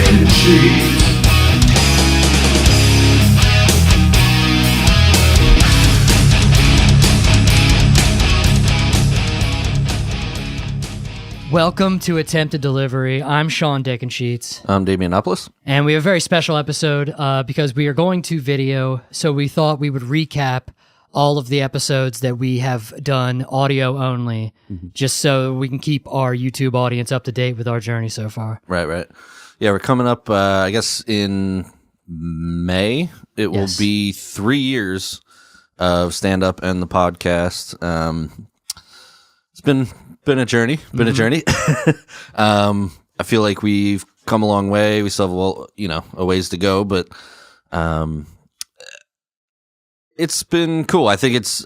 and Sheets. Welcome to Attempted Delivery. I'm Sean Dick and Sheets. I'm Damianopoulos. And we have a very special episode because we are going to video, so we thought we would recap all of the episodes that we have done audio only, just so we can keep our YouTube audience up to date with our journey so far. Right. Yeah, we're coming up, I guess, in May. It will be 3 years of stand-up and the podcast. It's been a journey. I feel like we've come a long way. We still have a ways to go, but it's been cool. I think it's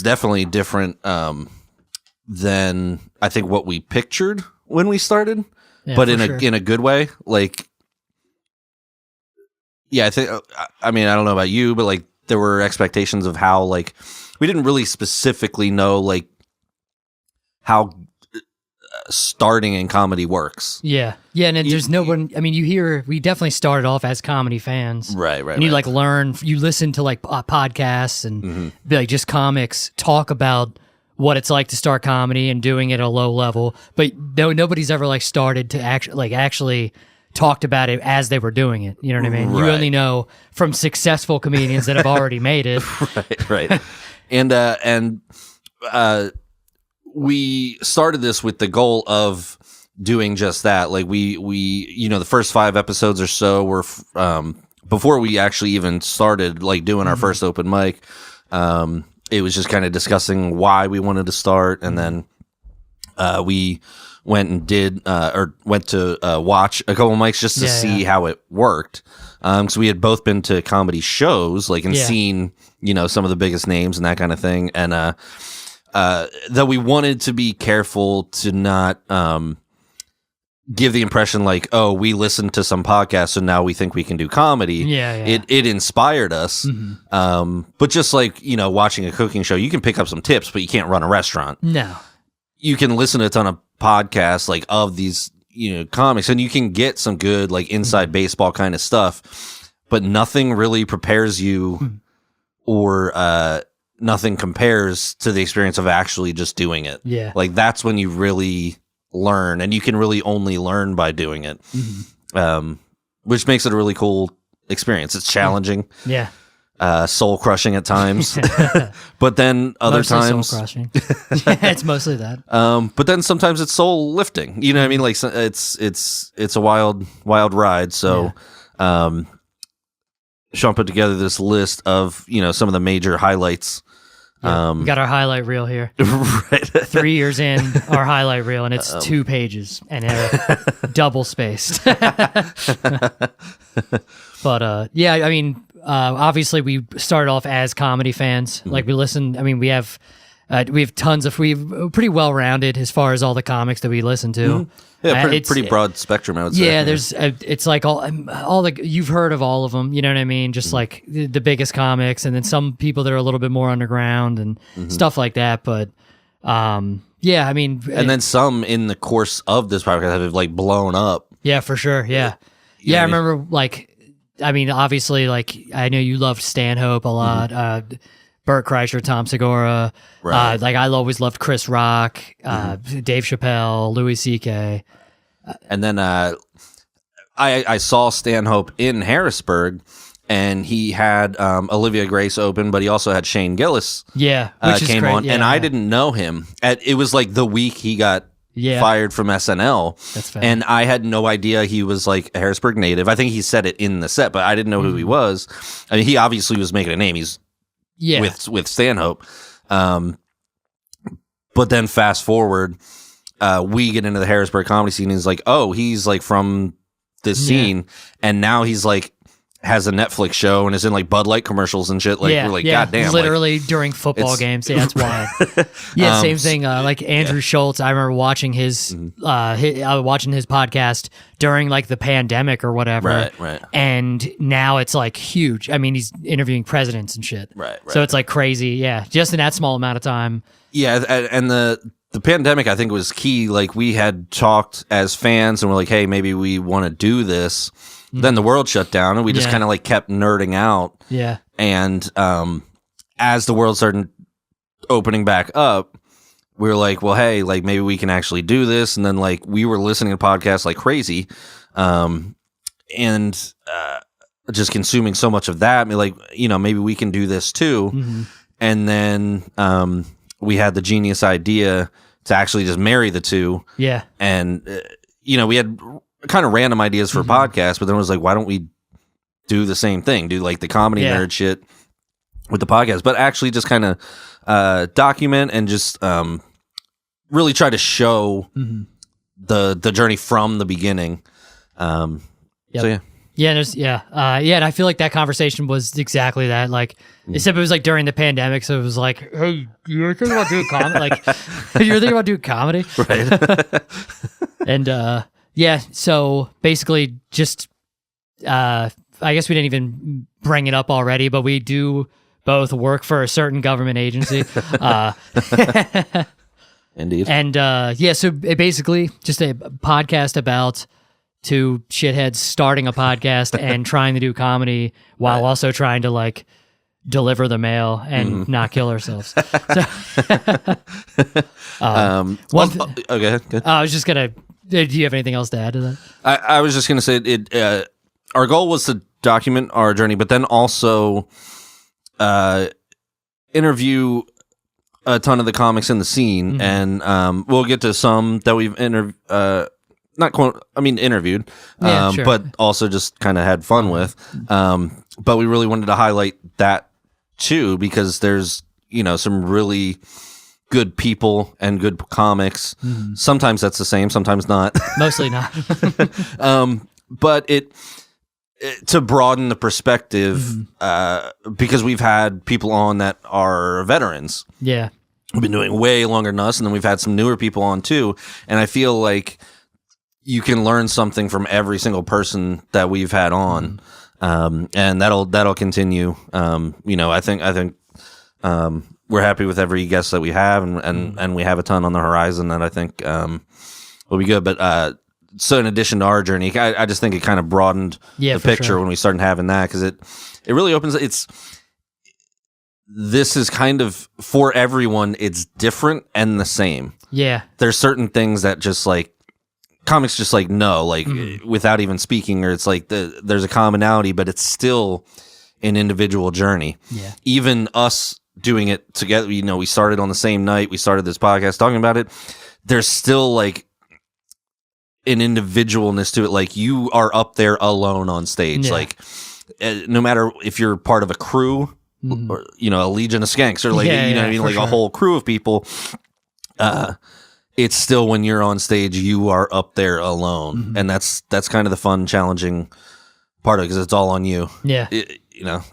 definitely different than I think what we pictured when we started, but in a good way. Like, yeah, I think. I mean, I don't know about you, but like there were expectations of how like. We didn't really specifically know like how starting in comedy works. Yeah, and then there's no one. I mean, we definitely started off as comedy fans, right. And you like learn, you listen to like podcasts and be like just comics talk about what it's like to start comedy and doing it at a low level. But nobody's ever like started to actually talked about it as they were doing it. You know what I mean? Right. You only know from successful comedians that have already made it. Right. And we started this with the goal of doing just that. Like we the first 5 episodes or so were before we actually even started like doing our first open mic. It was just kind of discussing why we wanted to start, and then we went and went to watch a couple mics just to see how it worked. So we had both been to comedy shows, like, and seen, some of the biggest names and that kind of thing. And, that we wanted to be careful to not, give the impression like, oh, we listened to some podcasts so now we think we can do comedy. It inspired us. But just like, watching a cooking show, you can pick up some tips, but you can't run a restaurant. No. You can listen to a ton of podcasts like of these, comics, and you can get some good like inside baseball kind of stuff, but nothing really prepares you or nothing compares to the experience of actually just doing it. Yeah. Like that's when you really learn, and you can really only learn by doing it. Which makes it a really cool experience. It's challenging. Yeah. Soul crushing at times, but then other times soul crushing. It's mostly that. But then sometimes it's soul lifting. You know what I mean? Like it's a wild ride. So, Sean put together this list of some of the major highlights. We got our highlight reel here. Right. 3 years in, our highlight reel, and it's 2 pages and double spaced. But I mean. Obviously we started off as comedy fans. Like we listened, I mean, we have pretty well rounded as far as all the comics that we listen to. Yeah, pretty broad spectrum, I would say. Yeah, there's it's like all the, you've heard of all of them, you know what I mean? Just like the biggest comics, and then some people that are a little bit more underground and stuff like that. But I mean, and then some in the course of this podcast have like blown up. Yeah, for sure. Yeah. I remember like, I mean, obviously, like, I know you loved Stanhope a lot, Bert Kreischer, Tom Segura. Right. Like, I always loved Chris Rock, Dave Chappelle, Louis C.K. And then I saw Stanhope in Harrisburg, and he had Olivia Grace open, but he also had Shane Gillis. Yeah, which came on, and I didn't know him. It was like the week he got fired from SNL. That's fair. And I had no idea he was like a Harrisburg native. I think he said it in the set, but I didn't know who he was. I mean, he obviously was making a name. He's with Stanhope. But then fast forward, we get into the Harrisburg comedy scene, and he's like, oh, he's like from this scene, and now he's like has a Netflix show and is in like Bud Light commercials and shit. Like, we're like, goddamn. Literally during football games. Yeah, that's wild. Same thing. Like Andrew Schultz, I remember watching his podcast during like the pandemic or whatever. Right. And now it's like huge. I mean, he's interviewing presidents and shit. Right. So it's like crazy. Yeah. Just in that small amount of time. Yeah. And the pandemic, I think, was key. Like, we had talked as fans and we're like, hey, maybe we want to do this. Then the world shut down and we just kind of like kept nerding out. Yeah. And as the world started opening back up, we were like, well, hey, like maybe we can actually do this. And then like we were listening to podcasts like crazy, and just consuming so much of that. I mean, like, maybe we can do this too. Mm-hmm. And then we had the genius idea to actually just marry the two. Yeah. And we had kind of random ideas for podcasts, but then it was like, why don't we do the same thing? Do like the comedy nerd shit with the podcast, but actually just kind of document and just really try to show the journey from the beginning. So yeah. Yeah, and I feel like that conversation was exactly that. Like, except it was like during the pandemic, so it was like, "Hey, you're thinking about doing comedy? Like, you're thinking about doing comedy, right?" And so basically, just I guess we didn't even bring it up already, but we do both work for a certain government agency. Indeed. And so it basically just a podcast about two shitheads starting a podcast and trying to do comedy while also trying to like deliver the mail and not kill ourselves. So, okay, good. I was just gonna. Do you have anything else to add to that? I was just gonna say it. Our goal was to document our journey, but then also interview a ton of the comics in the scene, and we'll get to some that we've interviewed, Sure. but also just kind of had fun with. But we really wanted to highlight that too, because there's some really good people and good comics. Sometimes that's the same, sometimes not. Mostly not. But it to broaden the perspective, because we've had people on that are veterans. Yeah. We've been doing way longer than us, and then we've had some newer people on too. And I feel like you can learn something from every single person that we've had on, and that'll continue. I think we're happy with every guest that we have, and we have a ton on the horizon that I think will be good. But so in addition to our journey, I just think it kind of broadened the picture when we started having that, because it really opens. This is kind of for everyone. It's different and the same. Yeah. There's certain things that just like comics just like know, like without even speaking, or it's like there's a commonality, but it's still an individual journey. Yeah. Even us doing it together, we started on the same night. We started this podcast talking about it. There's still like an individualness to it. Like, you are up there alone on stage. Yeah. Like, no matter if you're part of a crew, or a legion of skanks, or like like a whole crew of people, it's still, when you're on stage, you are up there alone, and that's kind of the fun, challenging part of it, because it's all on you. Yeah.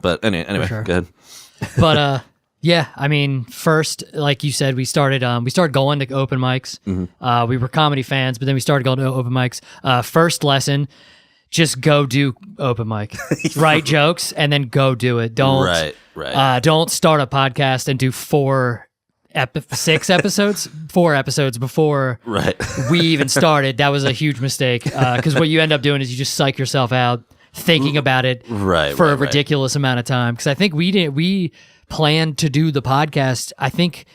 But anyway, sure. Good. But I mean, first, like you said, we started going to open mics. We were comedy fans, but then we started going to open mics. First lesson: just go do open mic, write jokes, and then go do it. Don't don't start a podcast and do 4 episodes before we even started. That was a huge mistake, because what you end up doing is you just psych yourself out thinking about it for a ridiculous amount of time. Because I think we planned to do the podcast, I think,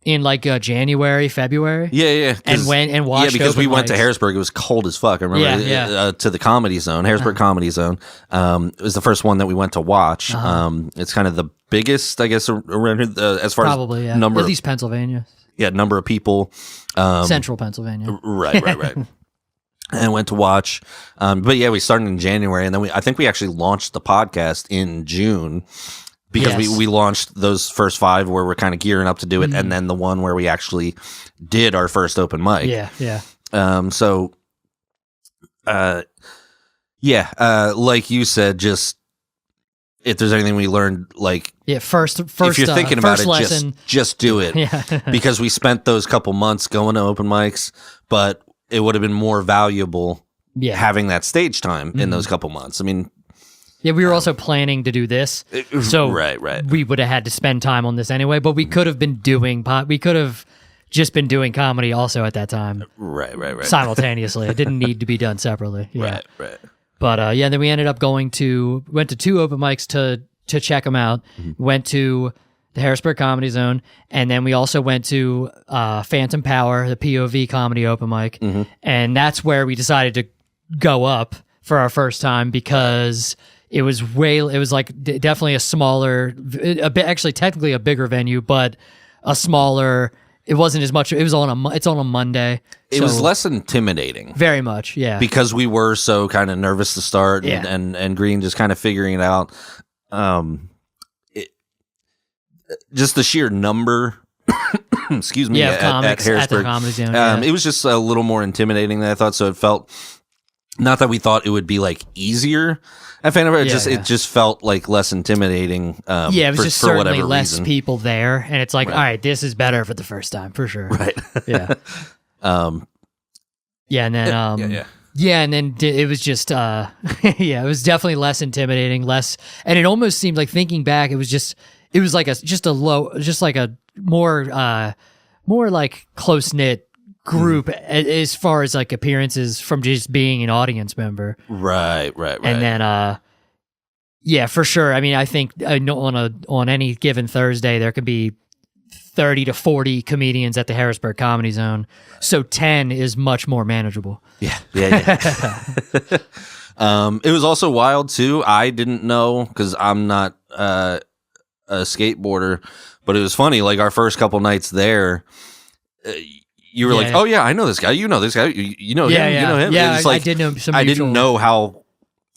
in like January, February. Yeah. And watched. Yeah, because open we went mics. to Harrisburg. It was cold as fuck. I remember. To the Comedy Zone, Harrisburg Comedy Zone. It was the first one that we went to watch. It's kind of the biggest, I guess, around here, as far probably, as number, at least Pennsylvania. Yeah, number of people. Central Pennsylvania. Right. And went to watch. But yeah, we started in January, and then I think we actually launched the podcast in June. Because we launched those first 5 where we're kind of gearing up to do it, and then the one where we actually did our first open mic. Yeah. Like you said, just if there's anything we learned, like first if you're thinking about it, lesson, just do it. Because we spent those couple months going to open mics, but it would have been more valuable having that stage time in those couple months. I mean. Yeah, we were also planning to do this, so right. we would have had to spend time on this anyway. But we could have been doing we could have just been doing comedy also at that time. Right. Simultaneously. It didn't need to be done separately. Yeah. Right. But then we ended up went to 2 open mics to check them out. Went to the Harrisburg Comedy Zone, and then we also went to Phantom Power, the POV comedy open mic, and that's where we decided to go up for our first time because it was definitely a smaller, actually technically a bigger venue, but a smaller. It wasn't as much. It was it's on a Monday. It was less intimidating. Very much, yeah. Because we were so kind of nervous to start, Yeah. and Green just kind of figuring it out. Just the sheer number, excuse me, of comics at Harrisburg. at the Comedy Zone. It was just a little more intimidating than I thought. So it felt, not that we thought it would be like easier at Phantom Power, it just felt like less intimidating. It was just for certainly whatever less reason. people there, and it's like, all right, this is better for the first time for sure. Right. Yeah. Yeah, and then and then it was just it was definitely less intimidating, and it almost seemed like, thinking back, it was like a more like close-knit group as far as like appearances from just being an audience member. Right. And then for sure. I mean, I think on any given Thursday there could be 30 to 40 comedians at the Harrisburg Comedy Zone. So 10 is much more manageable. Yeah. It was also wild too. I didn't know, because I'm not a skateboarder, but it was funny. Like our first couple nights there, you were like, "Oh yeah, I know this guy. You know this guy. You know him. You know him." Yeah, It's like, I did know some. I didn't know how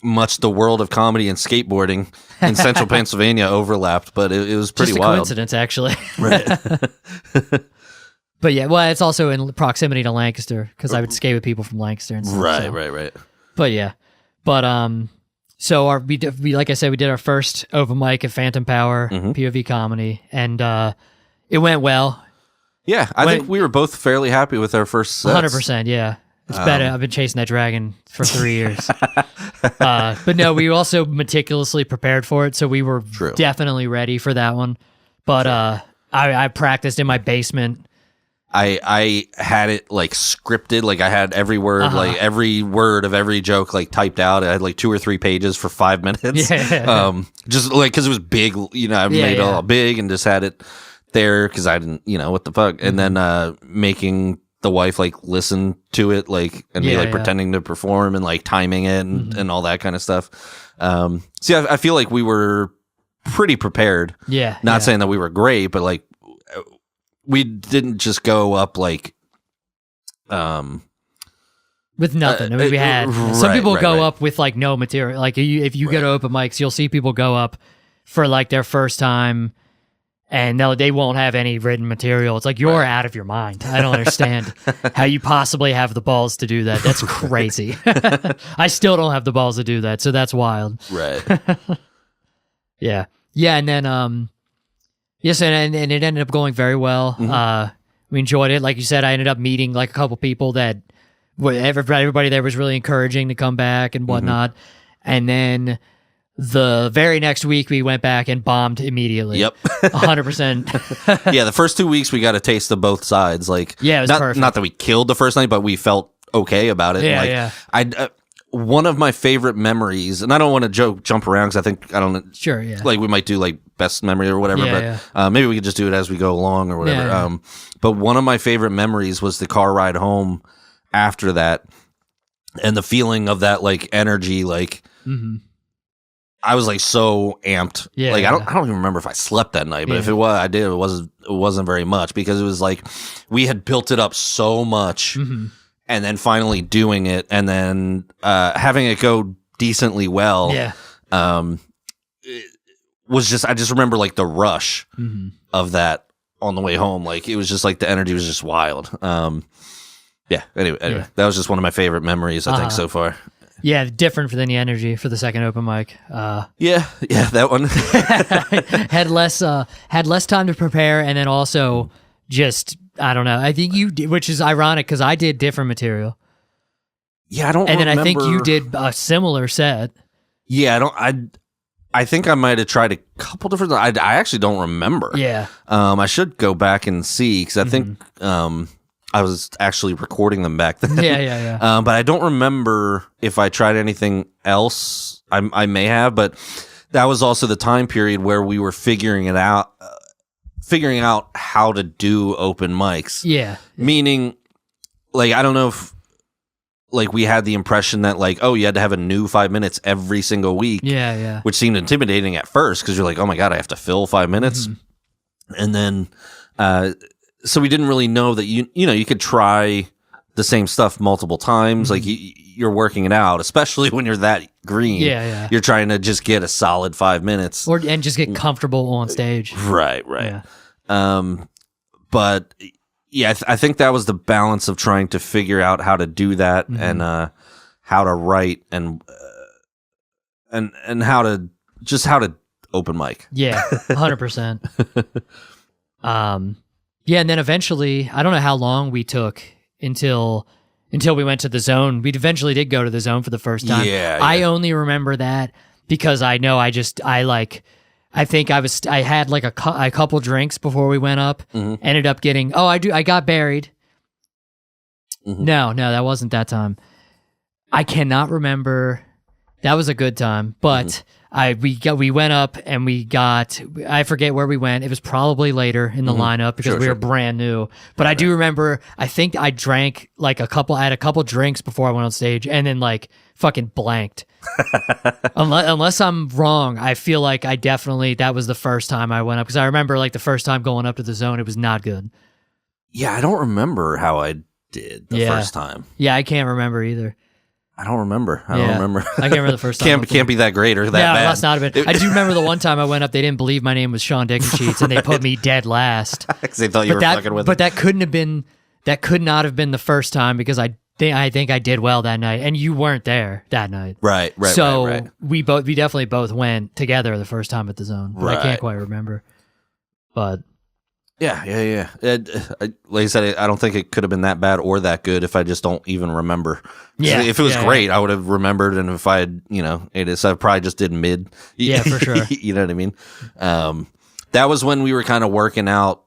much the world of comedy and skateboarding in central Pennsylvania overlapped, but it was pretty just a wild. coincidence, actually. Right. But yeah, well, it's also in proximity to Lancaster because I would skate with people from Lancaster and stuff. Right. But yeah, so we like I said, we did our first open mic at Phantom Power POV comedy, and it went well. Yeah, I think we were both fairly happy with our first sets. 100%. Yeah, it's better. I've been chasing that dragon for 3 years. But no, we also meticulously prepared for it, so we were definitely ready for that one. But I practiced in my basement. I had it like scripted, like I had every word, like every word of every joke like typed out. I had like 2 or 3 pages for 5 minutes. Yeah. Just like, because it was big, I made it all big and just had it there because I didn't, what the fuck. And then making the wife like listen to it, like, and be like pretending to perform and like timing it and all that kind of stuff. See, I feel like we were pretty prepared. Yeah. Not saying that we were great, but like, we didn't just go up like with nothing. I mean, we had some people go up with like no material. Like if you go to open mics, you'll see people go up for like their first time, and they won't have any written material. It's like, you're out of your mind. I don't understand how you possibly have the balls to do that. That's crazy. I still don't have the balls to do that, so that's wild. Right. Yeah, and then yes, and it ended up going very well. We enjoyed it. Like you said, I ended up meeting like a couple people that everybody there was really encouraging to come back and whatnot. And then the very next week, we went back and bombed immediately. Yep. 100%. Yeah, the first 2 weeks, we got a taste of both sides. Like, yeah, it was perfect. Not that we killed the first night, but we felt okay about it. Yeah, like, one of my favorite memories, and I don't want to jump around because I think, I don't know. Sure, yeah. Like, we might do like best memory or whatever, but maybe we could just do it as we go along or whatever. Yeah. But one of my favorite memories was the car ride home after that, and the feeling of that like energy, like I was like so amped. Yeah. Like I don't even remember if I slept that night, but if it was, I did. It wasn't very much, because it was like we had built it up so much. And then finally doing it, and then having it go decently well. Yeah. It was just, I just remember like the rush of that on the way home. Like it was just like the energy was just wild. Yeah. Anyway, that was just one of my favorite memories, I think, so far. Yeah, different than the energy for the second open mic. Yeah, that one had less time to prepare, and then also just, I don't know. I think you did, which is ironic because I did different material. Yeah, I don't. And remember. then I think you did a similar set. Yeah, I think I might have tried a couple different. I actually don't remember. Yeah. I should go back and see because I think I was actually recording them back then. Yeah. But I don't remember if I tried anything else. I may have, but that was also the time period where we were figuring out how to do open mics. Yeah. Meaning, like, I don't know if, like, we had the impression that, like, oh, you had to have a new 5 minutes every single week. Yeah. Which seemed intimidating at first because you're like, oh my God, I have to fill 5 minutes. And then, so we didn't really know that you could try the same stuff multiple times. Like you're working it out, especially when you're that green. Yeah. You're trying to just get a solid 5 minutes. And just get comfortable on stage. Right. Yeah. But yeah, I think that was the balance of trying to figure out how to do that and how to write and how to open mic. Yeah, 100%. Yeah, and then eventually, I don't know how long we took until we went to the Zone. We eventually did go to the Zone for the first time. Yeah. I only remember that because I know I think I had like a couple drinks before we went up. Ended up getting I got buried. No, that wasn't that time. I cannot remember. That was a good time, but we went up and I forget where we went. It was probably later in the lineup because we were brand new. But I do remember, I think I drank I had a couple drinks before I went on stage and then like fucking blanked. Unless I'm wrong, I feel like that was the first time I went up because I remember like the first time going up to the Zone, it was not good. Yeah, I don't remember how I did the first time. Yeah, I can't remember either. I don't remember. I can't remember the first time. Can't be that great or that bad. Yeah, must not have been. I do remember the one time I went up, they didn't believe my name was Sean Dickensheets, and they put me dead last. Because they thought you were fucking with them. But that could not have been the first time because I think I did well that night, and you weren't there that night. Right. So we definitely both went together the first time at the Zone. But I can't quite remember. But yeah. Like I said, I don't think it could have been that bad or that good if I just don't even remember. Yeah. If it was great, I would have remembered, and if I had, so I probably just did mid. Yeah, for sure. You know what I mean? That was when we were kind of working out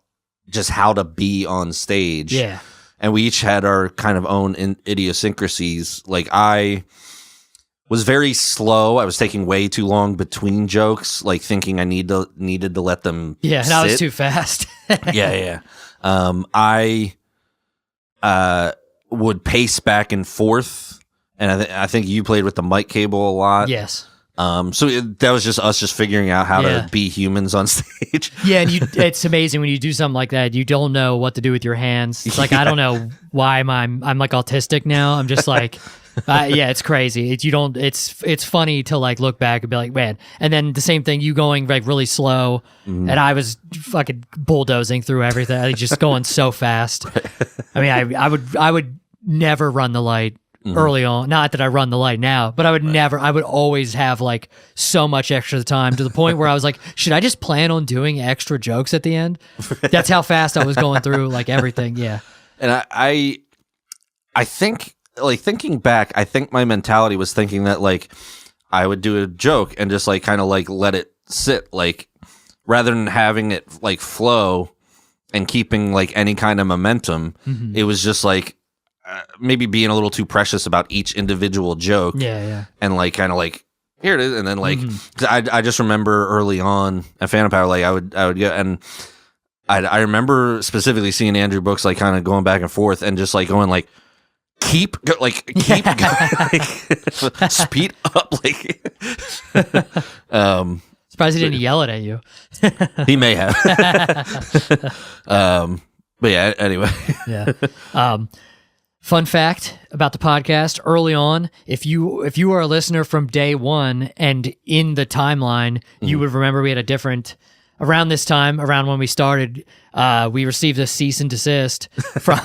just how to be on stage. Yeah. And we each had our kind of own idiosyncrasies. Like I was very slow. I was taking way too long between jokes, like thinking I needed to let them and sit. I was too fast. Yeah. I would pace back and forth, and I think you played with the mic cable a lot. Yes. So that was just us figuring out how to be humans on stage. Yeah, and it's amazing when you do something like that. You don't know what to do with your hands. It's like I don't know why I'm like autistic now. I'm just like, it's crazy. It's funny to like look back and be like, man. And then the same thing, you going like really slow, and I was fucking bulldozing through everything, just going so fast. I mean, I would never run the light. Early on, not that I run the light now, but I would always have like so much extra time to the point where I was like, should I just plan on doing extra jokes at the end? That's how fast I was going through like everything. Yeah. And I think, like, thinking back, I think my mentality was thinking that like I would do a joke and just like kind of like let it sit, like rather than having it like flow and keeping like any kind of momentum. It was just like maybe being a little too precious about each individual joke. Yeah. And like kind of like, here it is, and then like 'cause I just remember early on at Phantom Power, like I would go, and I remember specifically seeing Andrew Books like kind of going back and forth and just like going like keep going, like speed up, like surprised he didn't yell it at you. He may have. But yeah, anyway. Yeah. Fun fact about the podcast: early on, if you are a listener from day one and in the timeline, you would remember we had a different. Around this time, around when we started, we received a cease and desist from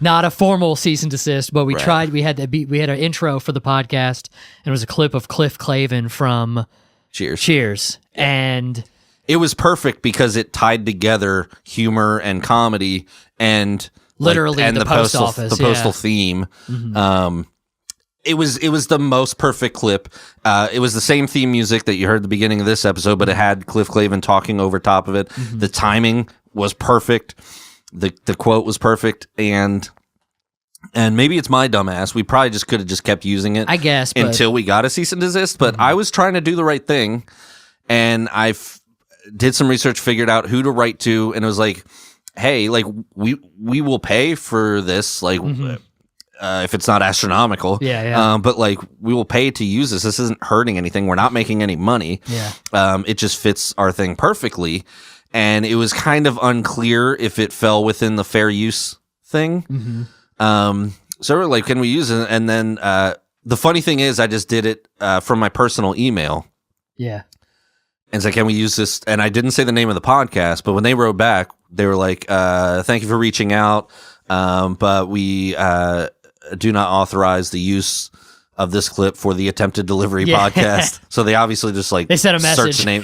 not a formal cease and desist, but we tried. We had an intro for the podcast, and it was a clip of Cliff Clavin from Cheers, and it was perfect because it tied together humor and comedy and. Literally, like, and the post office, the postal theme. it was the most perfect clip. It was the same theme music that you heard at the beginning of this episode, but it had Cliff Clavin talking over top of it. Mm-hmm. The timing was perfect. The quote was perfect, and maybe it's my dumbass. We probably just could have just kept using it, I guess, until we got a cease and desist. But I was trying to do the right thing, and I did some research, figured out who to write to, and it was like, hey, like we will pay for this, like. If it's not astronomical, but like we will pay to use this. This isn't hurting anything. We're not making any money. It just fits our thing perfectly, and it was kind of unclear if it fell within the fair use thing. So we're like, can we use it? And then the funny thing is, I just did it from my personal email. And it's like, can we use this? And I didn't say the name of the podcast, but when they wrote back, they were like, "Thank you for reaching out, but we." Do not authorize the use of this clip for the attempted delivery podcast. So they obviously just like they sent a message. Search the name.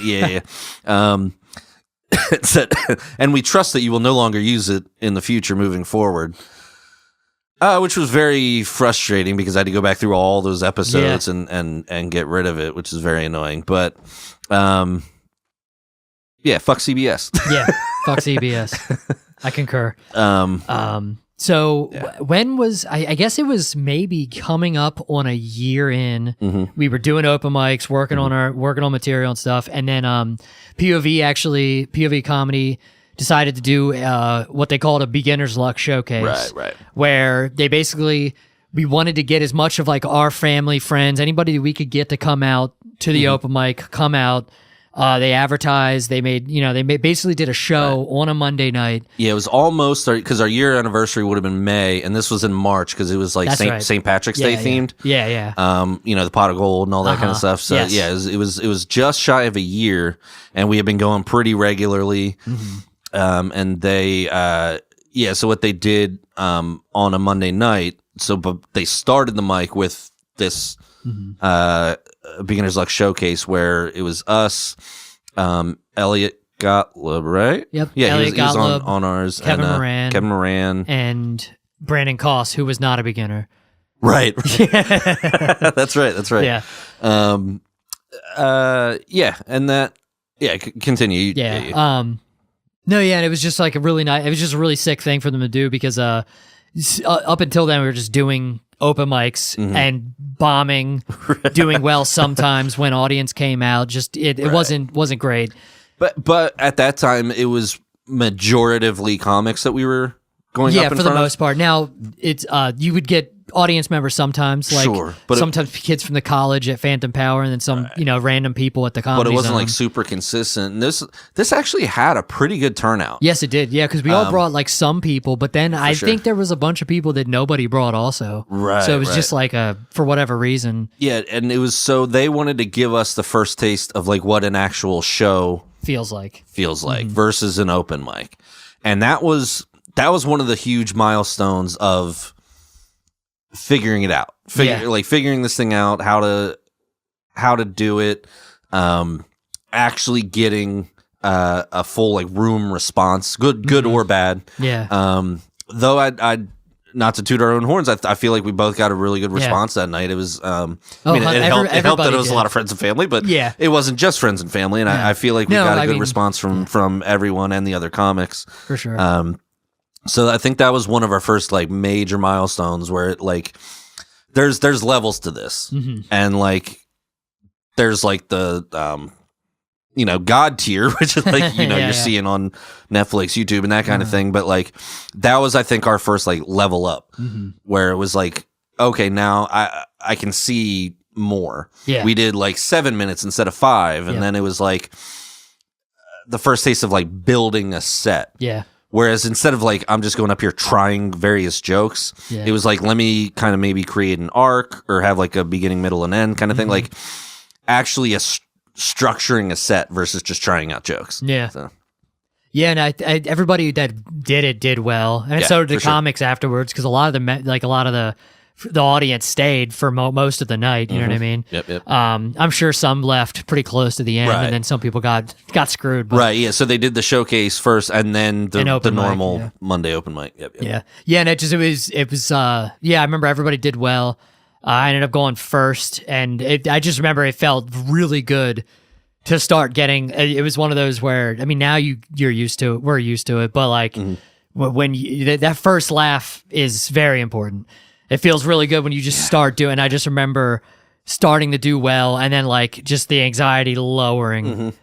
It said, and we trust that you will no longer use it in the future moving forward. Which was very frustrating because I had to go back through all those episodes and get rid of it, which is very annoying. But fuck CBS. Fuck CBS. I concur. So when was I guess it was maybe coming up on a year in. We were doing open mics, working on material and stuff, and then POV Comedy decided to do what they called a beginner's luck showcase. Right. Where they basically we wanted to get as much of like our family, friends, anybody we could get to come out to the open mic, come out. They advertised. They basically did a show on a Monday night. Yeah, it was almost because our year anniversary would have been May, and this was in March because it was like St. Patrick's Day themed. Yeah. The pot of gold and all that kind of stuff. So it was just shy of a year, and we had been going pretty regularly. And they so what they did on a Monday night. But they started the mic with this. Beginner's Luck showcase where it was us, Elliot Gottlieb, right? Yep. Yeah, Elliot he was Gottlieb, on ours. Kevin Moran. And Brandon Koss, who was not a beginner. Right. That's right. Yeah. And that, continue. And it was just like a really nice, it was just a really sick thing for them to do because up until then we were just doing open mics and bombing, doing well sometimes when audience came out. Just it wasn't great. But at that time it was majoritively comics that we were going up in for the most part. Now it's you would get audience members sometimes, like but sometimes kids from the college at Phantom Power, and then some random people at the Comedy But it wasn't Zone. like super consistent. This actually had a pretty good turnout. Yes, it did. Yeah, because we all brought like some people, but then I think there was a bunch of people that nobody brought also. Right. So it was just like for whatever reason. Yeah, and it was so they wanted to give us the first taste of like what an actual show feels like versus an open mic, and that was one of the huge milestones of figuring it out, figuring this thing out, how to do it, actually getting a full like room response, good or bad. Though I not to toot our own horns, I feel like we both got a really good response that night. It was it helped that it was a lot of friends and family, but it wasn't just friends and family, and I feel like we got a good response from everyone and the other comics for sure. So I think that was one of our first like major milestones where it like there's levels to this, and like there's like the God tier, which is like you're seeing on Netflix, YouTube, and that kind of thing. But like that was I think our first like level up, where it was like, okay, now I can see more. We did like 7 minutes instead of 5, and then it was like the first taste of like building a set. Whereas instead of like, I'm just going up here trying various jokes, it was like, let me kind of maybe create an arc or have like a beginning, middle, and end kind of thing. Like actually structuring a set versus just trying out jokes. And everybody that did it did well. And so did the comics afterwards, because a lot of the audience stayed for most of the night. You know what I mean? Yep. I'm sure some left pretty close to the end, and then some people got screwed. But. Right. Yeah. So they did the showcase first, and then the normal mic, Monday open mic. Yep. Yeah. And it was. I remember everybody did well. I ended up going first, and I just remember it felt really good to start getting. It was one of those where, I mean, now you're used to it, we're used to it, but like when that first laugh is very important. It feels really good when you just start doing. I just remember starting to do well, and then like just the anxiety lowering.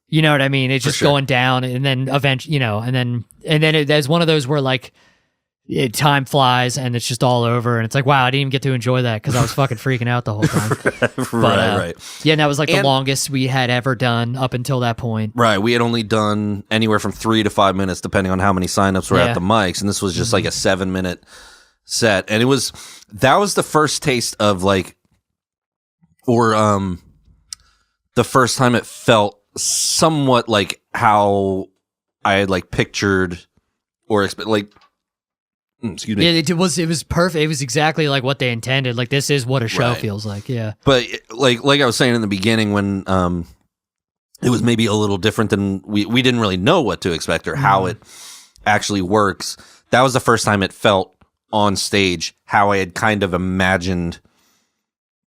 You know what I mean? It's just going down, and then eventually, and then there's one of those where like time flies and it's just all over, and it's like, wow, I didn't even get to enjoy that because I was fucking freaking out the whole time. Right. Yeah, and that was like the longest we had ever done up until that point. Right. We had only done anywhere from 3 to 5 minutes, depending on how many signups were at the mics, and this was just like a 7-minute set, and that was the first taste of like, or the first time it felt somewhat like how I had like pictured or excuse me. Yeah, it was perfect. It was exactly like what they intended. Like, this is what a show feels like. Yeah. But like I was saying in the beginning, when it was maybe a little different than we didn't really know what to expect or how it actually works. That was the first time it felt on stage how I had kind of imagined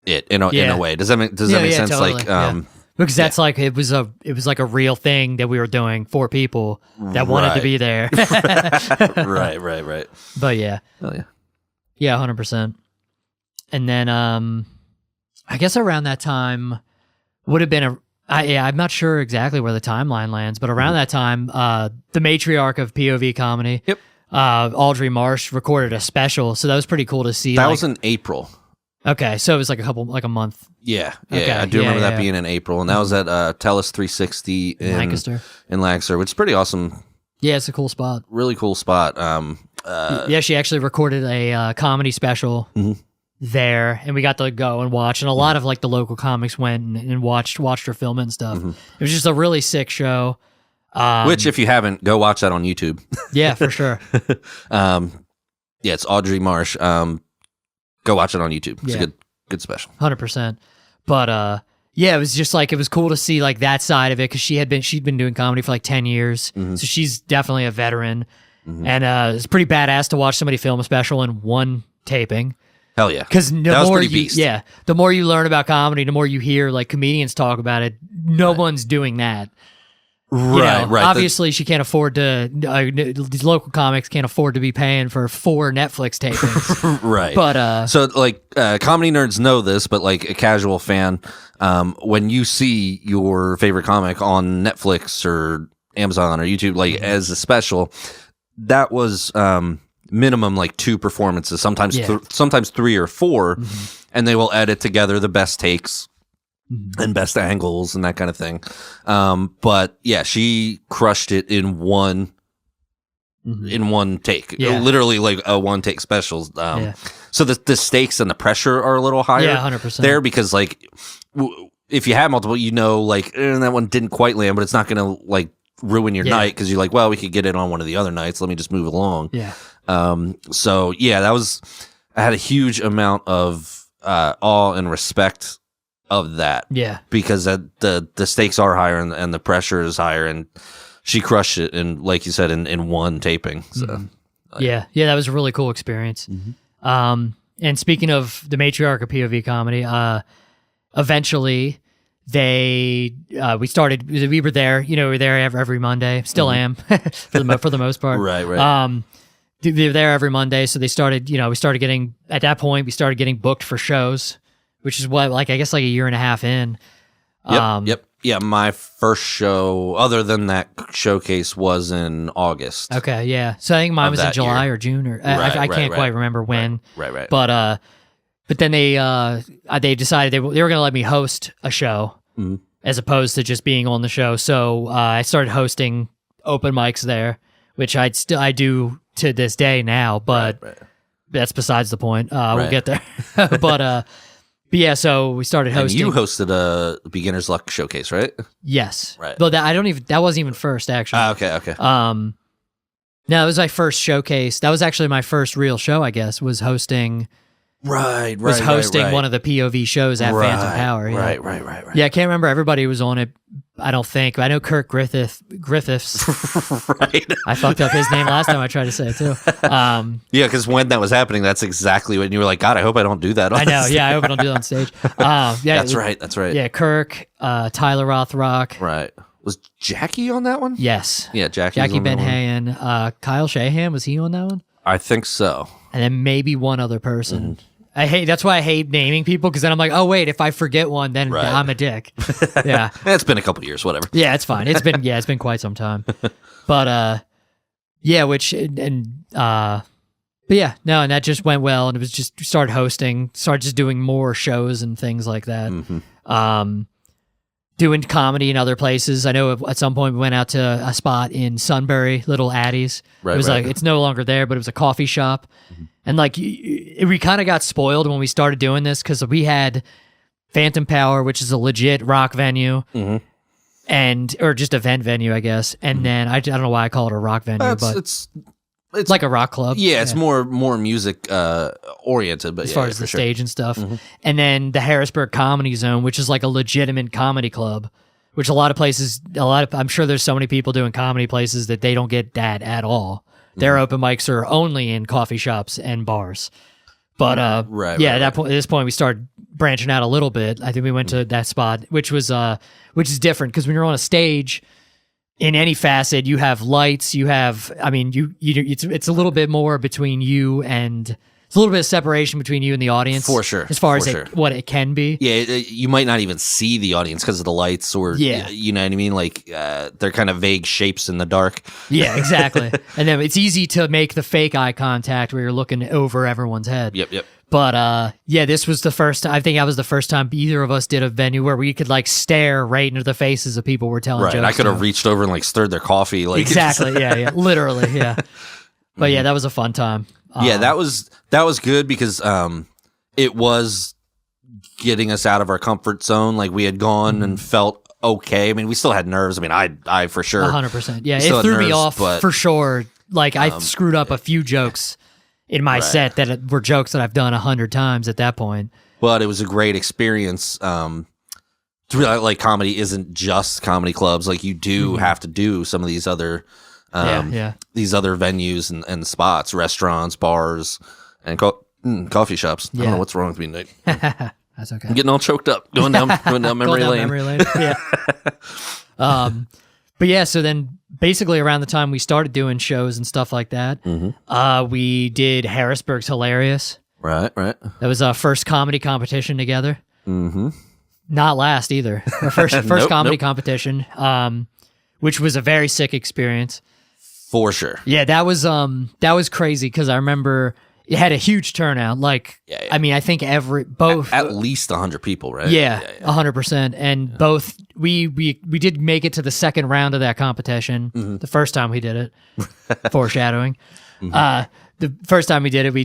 it in a way. Does that make sense? Totally. Like, because that's like it was like a real thing that we were doing for people that wanted to be there. right. But yeah. Oh yeah. Yeah, 100%. And then I guess around that time would have been I'm not sure exactly where the timeline lands, but around that time, the matriarch of POV comedy, Audrey Marsh, recorded a special, so that was pretty cool to see. That was in April. Okay, so it was like a month. Yeah. I do remember that being in April, and that was at Tellus 360 in Lancaster, which is pretty awesome. Yeah, it's a cool spot. Really cool spot. Yeah, she actually recorded a comedy special there, and we got to go and watch, and a lot of like the local comics went and watched her film and stuff. It was just a really sick show. Which, if you haven't, go watch that on YouTube. Yeah, for sure. Yeah, it's Audrey Marsh. Go watch it on YouTube. It's a good special. 100%. But yeah, it was just like, it was cool to see like that side of it, because she'd been doing comedy for like 10 years, so she's definitely a veteran. And it's pretty badass to watch somebody film a special in one taping. Hell yeah. Because the more you learn about comedy, the more you hear like comedians talk about it. No one's doing that. Right. Obviously, she can't afford to. These local comics can't afford to be paying for 4 Netflix tapings. Right. But so like comedy nerds know this, but like a casual fan, when you see your favorite comic on Netflix or Amazon or YouTube, like as a special, that was minimum like 2 performances, sometimes sometimes 3 or 4, and they will edit together the best takes and best angles and that kind of thing. But yeah, she crushed it in one take. Literally like a one take special. So the stakes and the pressure are a little higher 100%. there, because like if you have multiple, like that one didn't quite land, but it's not going to like ruin your night, because you're like, well, we could get it on one of the other nights. Let me just move along. So yeah, I had a huge amount of awe and respect of that, because the stakes are higher and the pressure is higher, and she crushed it, and like you said, in one taping. So that was a really cool experience. And speaking of the matriarch of POV comedy, eventually we were there, we were there every Monday, still am for the most part. Right. We were there every Monday, so they started, we started getting booked for shows, which is what, like, I guess like a year and a half in. Yep. Yeah, my first show, other than that showcase, was in August. Okay, yeah. So I think mine was in July or June, or I can't quite remember when. Right. But then they decided they were going to let me host a show as opposed to just being on the show. So I started hosting open mics there, which I do to this day now, but that's besides the point. We'll get there. But yeah, so we started hosting. And you hosted a Beginner's Luck showcase, right? Yes. Right. But that wasn't even first, actually. Okay. No, it was my first showcase. That was actually my first real show, I guess, was hosting Right. was hosting one of the POV shows at Phantom Power. Yeah. Right. Yeah, I can't remember everybody who was on it. I don't think. I know Kirk Griffiths. Right. I fucked up his name last time I tried to say it too. Yeah, because when that was happening, that's exactly when you were like, God, I hope I don't do that. I know. Yeah, I hope I don't do that on stage. Yeah, That's right. Yeah, Kirk, Tyler Rothrock. Right. Was Jackie on that one? Yes. Yeah, Jackie Ben Hayen. Kyle Shahan, was he on that one? I think so. And then maybe one other person. Mm-hmm. That's why I hate naming people, because then I'm like, oh wait, if I forget one, then I'm a dick. Yeah. It's been a couple years, whatever. Yeah, it's fine. It's been quite some time. But but yeah, no, and that just went well, and it was just started just doing more shows and things like that. Mm-hmm. Doing comedy in other places. I know at some point we went out to a spot in Sunbury, Little Addie's. Right, it was like, it's no longer there, but it was a coffee shop. Mm-hmm. And like, we kind of got spoiled when we started doing this, because we had Phantom Power, which is a legit rock venue, or just event venue, I guess. And then I don't know why I call it a rock venue, but it's like a rock club. Yeah, it's more music oriented, but as far as the stage and stuff. And then the Harrisburg Comedy Zone, which is like a legitimate comedy club, which I'm sure there's so many people doing comedy places that they don't get that at all. Their open mics are only in coffee shops and bars. But at this point we started branching out a little bit. I think we went to that spot, which is different, because when you're on a stage, in any facet, you have lights, it's a little bit more between you and, it's a little bit of separation between you and the audience. For sure. As far as what it can be. Yeah, you might not even see the audience because of the lights, or, you know what I mean? Like, they're kind of vague shapes in the dark. Yeah, exactly. And then it's easy to make the fake eye contact where you're looking over everyone's head. Yep. But this was I think that was the first time either of us did a venue where we could like stare right into the faces of people we're telling jokes. Right, I could have reached over and like stirred their coffee. Like, exactly, yeah, literally, yeah. But yeah, that was a fun time. Yeah, that was good, because it was getting us out of our comfort zone. Like, we had gone and felt okay. I mean, we still had nerves. I mean, I for sure 100%. Yeah, it threw me off for sure. Like, I screwed up a few jokes in my set that were jokes that I've done 100 times at that point. But it was a great experience. Like, comedy isn't just comedy clubs. Like, you do have to do some of these other these other venues and spots, restaurants, bars, and coffee shops. I don't know what's wrong with me, Nick. That's okay. I'm getting all choked up, going down memory lane. Yeah. But yeah, so then basically around the time we started doing shows and stuff like that, we did Harrisburg's Hilarious. Right. That was our first comedy competition together. Mm-hmm. Not last either. Our first comedy competition, which was a very sick experience. For sure. Yeah, that was crazy, because I remember it had a huge turnout. Like, I mean, I think at least 100 people, right? Yeah, 100%. And both we did make it to the second round of that competition. The first time we did it, foreshadowing. The first time we did it, we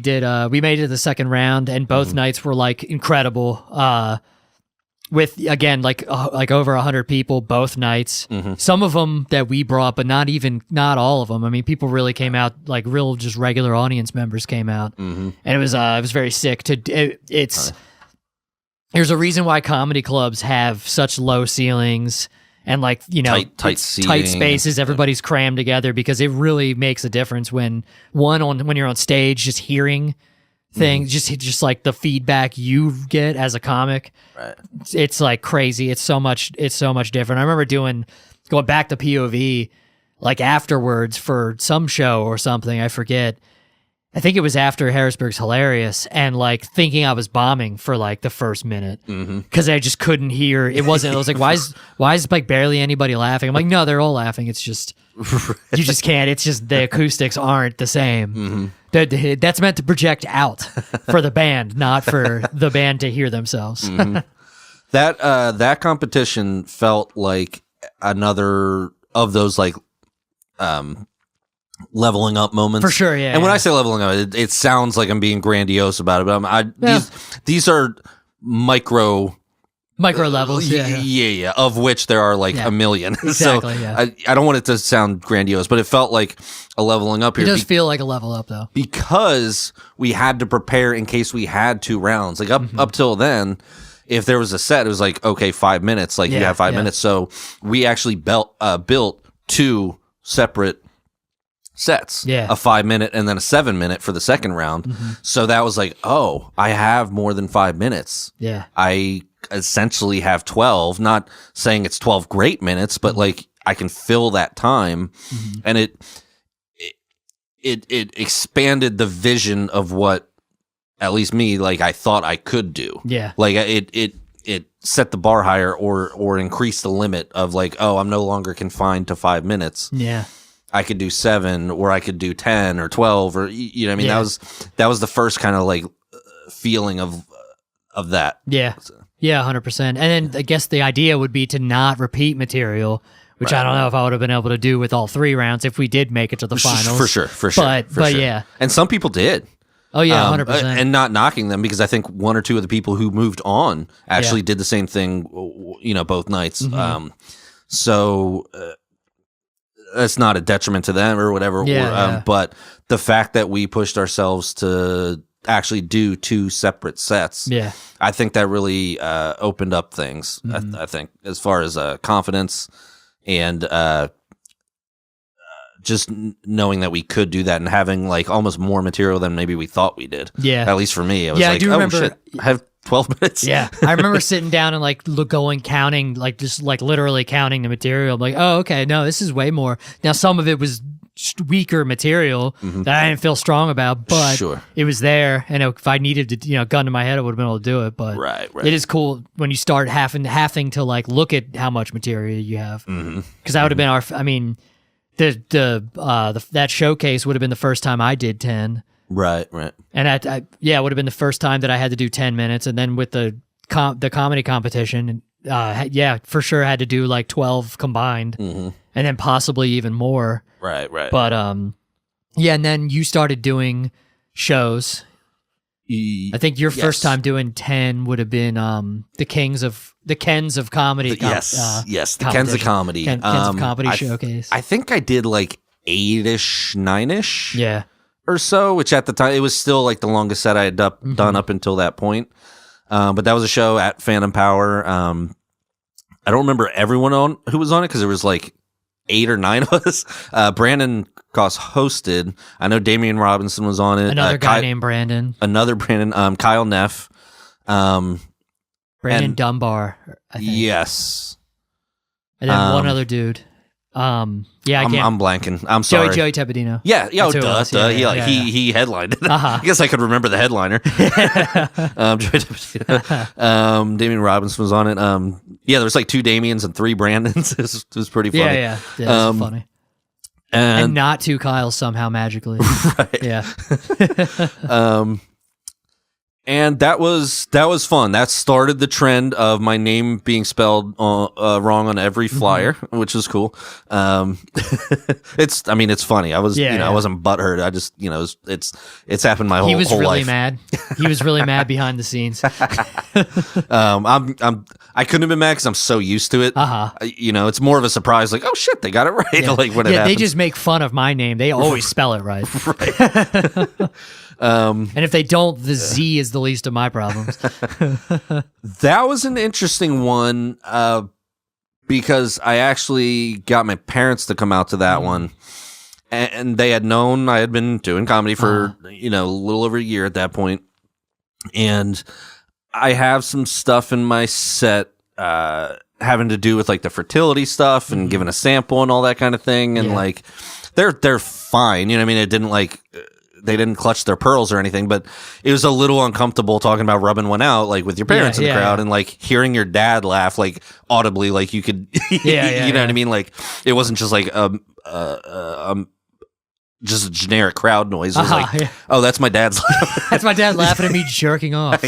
made it to the second round, and both nights were like incredible. With, again, like over 100 people both nights. Some of them that we brought, but not all of them. I mean, people really came out, like real just regular audience members came out, and it was very sick. There's a reason why comedy clubs have such low ceilings and, like, you know, tight spaces. Everybody's crammed together, because it really makes a difference when you're on stage, just hearing thing, just like the feedback you get as a comic. Right. It's like crazy. It's so much different. I remember going back to POV, like afterwards for some show or something, I forget. I think it was after Harrisburg's Hilarious, and like thinking I was bombing for like the first minute, because I just couldn't hear. I was like, why is like barely anybody laughing? I'm like, no, they're all laughing. It's just, you just can't. It's just the acoustics aren't the same. That's meant to project out for the band, not for the band to hear themselves. That competition felt like another of those like leveling up moments, for sure. Yeah. And when I say leveling up, it sounds like I'm being grandiose about it, but these are micro Micro levels, yeah, of which there are like a million. Exactly, so I don't want it to sound grandiose, but it felt like a leveling up here. It does feel like a level up, though. Because we had to prepare in case we had 2 rounds. Like up till then, if there was a set, it was like, okay, 5 minutes. Like you have 5 minutes. So we actually built 2 separate sets, a 5 minute and then a 7 minute for the second round. So that was like, oh, I have more than 5 minutes. Yeah. I essentially have 12, not saying it's 12 great minutes, but like I can fill that time. And it expanded the vision of what, at least me, like I thought I could do. Yeah. Like it set the bar higher or increased the limit of like, oh, I'm no longer confined to 5 minutes. Yeah. I could do 7 or I could do 10 or 12 or, you know what I mean? That was the first kind of like feeling of that. Yeah. Yeah, 100%. And then I guess the idea would be to not repeat material, which I don't know if I would have been able to do with all 3 rounds if we did make it to the finals. For sure. But yeah. And some people did. Oh yeah, 100%. And not knocking them, because I think 1 or 2 of the people who moved on actually did the same thing, you know, both nights. So that's not a detriment to them or whatever. But the fact that we pushed ourselves to actually do 2 separate sets, I think that really opened up things. I think as far as confidence and just knowing that we could do that and having like almost more material than maybe we thought we did. Yeah. At least for me, it was like, I do remember, shit, I have 12 minutes. Yeah. I remember sitting down and like counting, like just like literally counting the material. I'm like, oh, okay, no, this is way more. Now, some of it was just weaker material that I didn't feel strong about, but it was there. And if I needed to, you know, gun to my head, I would have been able to do it. But it is cool when you start having to like look at how much material you have. Because that would have been I mean, that showcase would have been the first time I did 10. Right. And it would have been the first time that I had to do 10 minutes. And then with the comedy competition, for sure had to do like 12 combined, and then possibly even more. Right. But and then you started doing shows. I think your first time doing 10 would have been the Kens of Comedy. The Kens of Comedy. Kens of Comedy showcase. I think I did like 8-ish, 9-ish. Yeah. Or so, which at the time, it was still like the longest set I had done up until that point. But that was a show at Phantom Power. I don't remember everyone who was on it because there was like 8 or 9 of us. Brandon Goss hosted. I know Damian Robinson was on it. Another guy named Brandon. Another Brandon. Kyle Neff. Brandon Dunbar, I think. Yes. And then one other dude. I'm blanking. I'm sorry. Joey Tepedino. Yeah. He headlined it. I guess I could remember the headliner. Joey Tepedino. Damian Robinson was on it. There was like 2 Damians and 3 Brandons. It was pretty funny. Yeah, that's funny. And not 2 Kyles somehow magically. Right. Yeah. And that was fun. That started the trend of my name being spelled wrong on every flyer, which was cool. It's funny. I was, I wasn't butthurt. I just, it's happened my whole life. He was really mad. He was really mad behind the scenes. I couldn't have been mad because I'm so used to it. It's more of a surprise. Like, oh shit, they got it right. Yeah. Like when it happens. They just make fun of my name. They always spell it right. Right. And if they don't, the Z is the least of my problems. That was an interesting one because I actually got my parents to come out to that one, and they had known I had been doing comedy for a little over a year at that point, and I have some stuff in my set having to do with like the fertility stuff and giving a sample and all that kind of thing, and like they're fine, you know what I mean? It didn't like. They didn't clutch their pearls or anything, but it was a little uncomfortable talking about rubbing one out, like with your parents in the crowd, and like hearing your dad laugh, like audibly, like you could, you know what I mean? Like it wasn't just like just a generic crowd noise. It was like, oh, that's my dad's laugh. That's my dad laughing at me jerking off.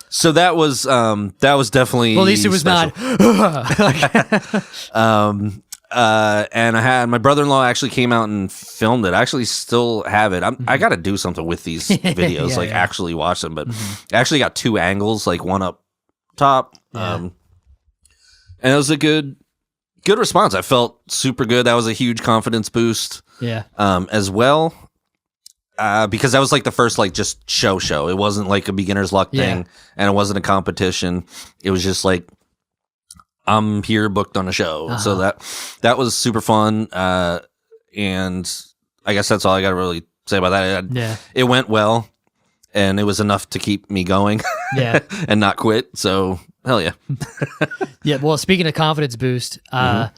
So that was definitely. Well, at least it was special. Not. And I had my brother-in-law actually came out and filmed it. I actually still have it. I got to do something with these videos, actually watch them. But I actually got 2 angles, like one up top. Yeah. And it was a good response. I felt super good. That was a huge confidence boost. Yeah. As well. Because that was like the first like just show. It wasn't like a beginner's luck thing, and it wasn't a competition. It was just like I'm here booked on a show. So that was super fun. And I guess that's all I got to really say about that. It went well, and it was enough to keep me going. Yeah. And not quit. So hell yeah. Yeah. Well, speaking of confidence boost, right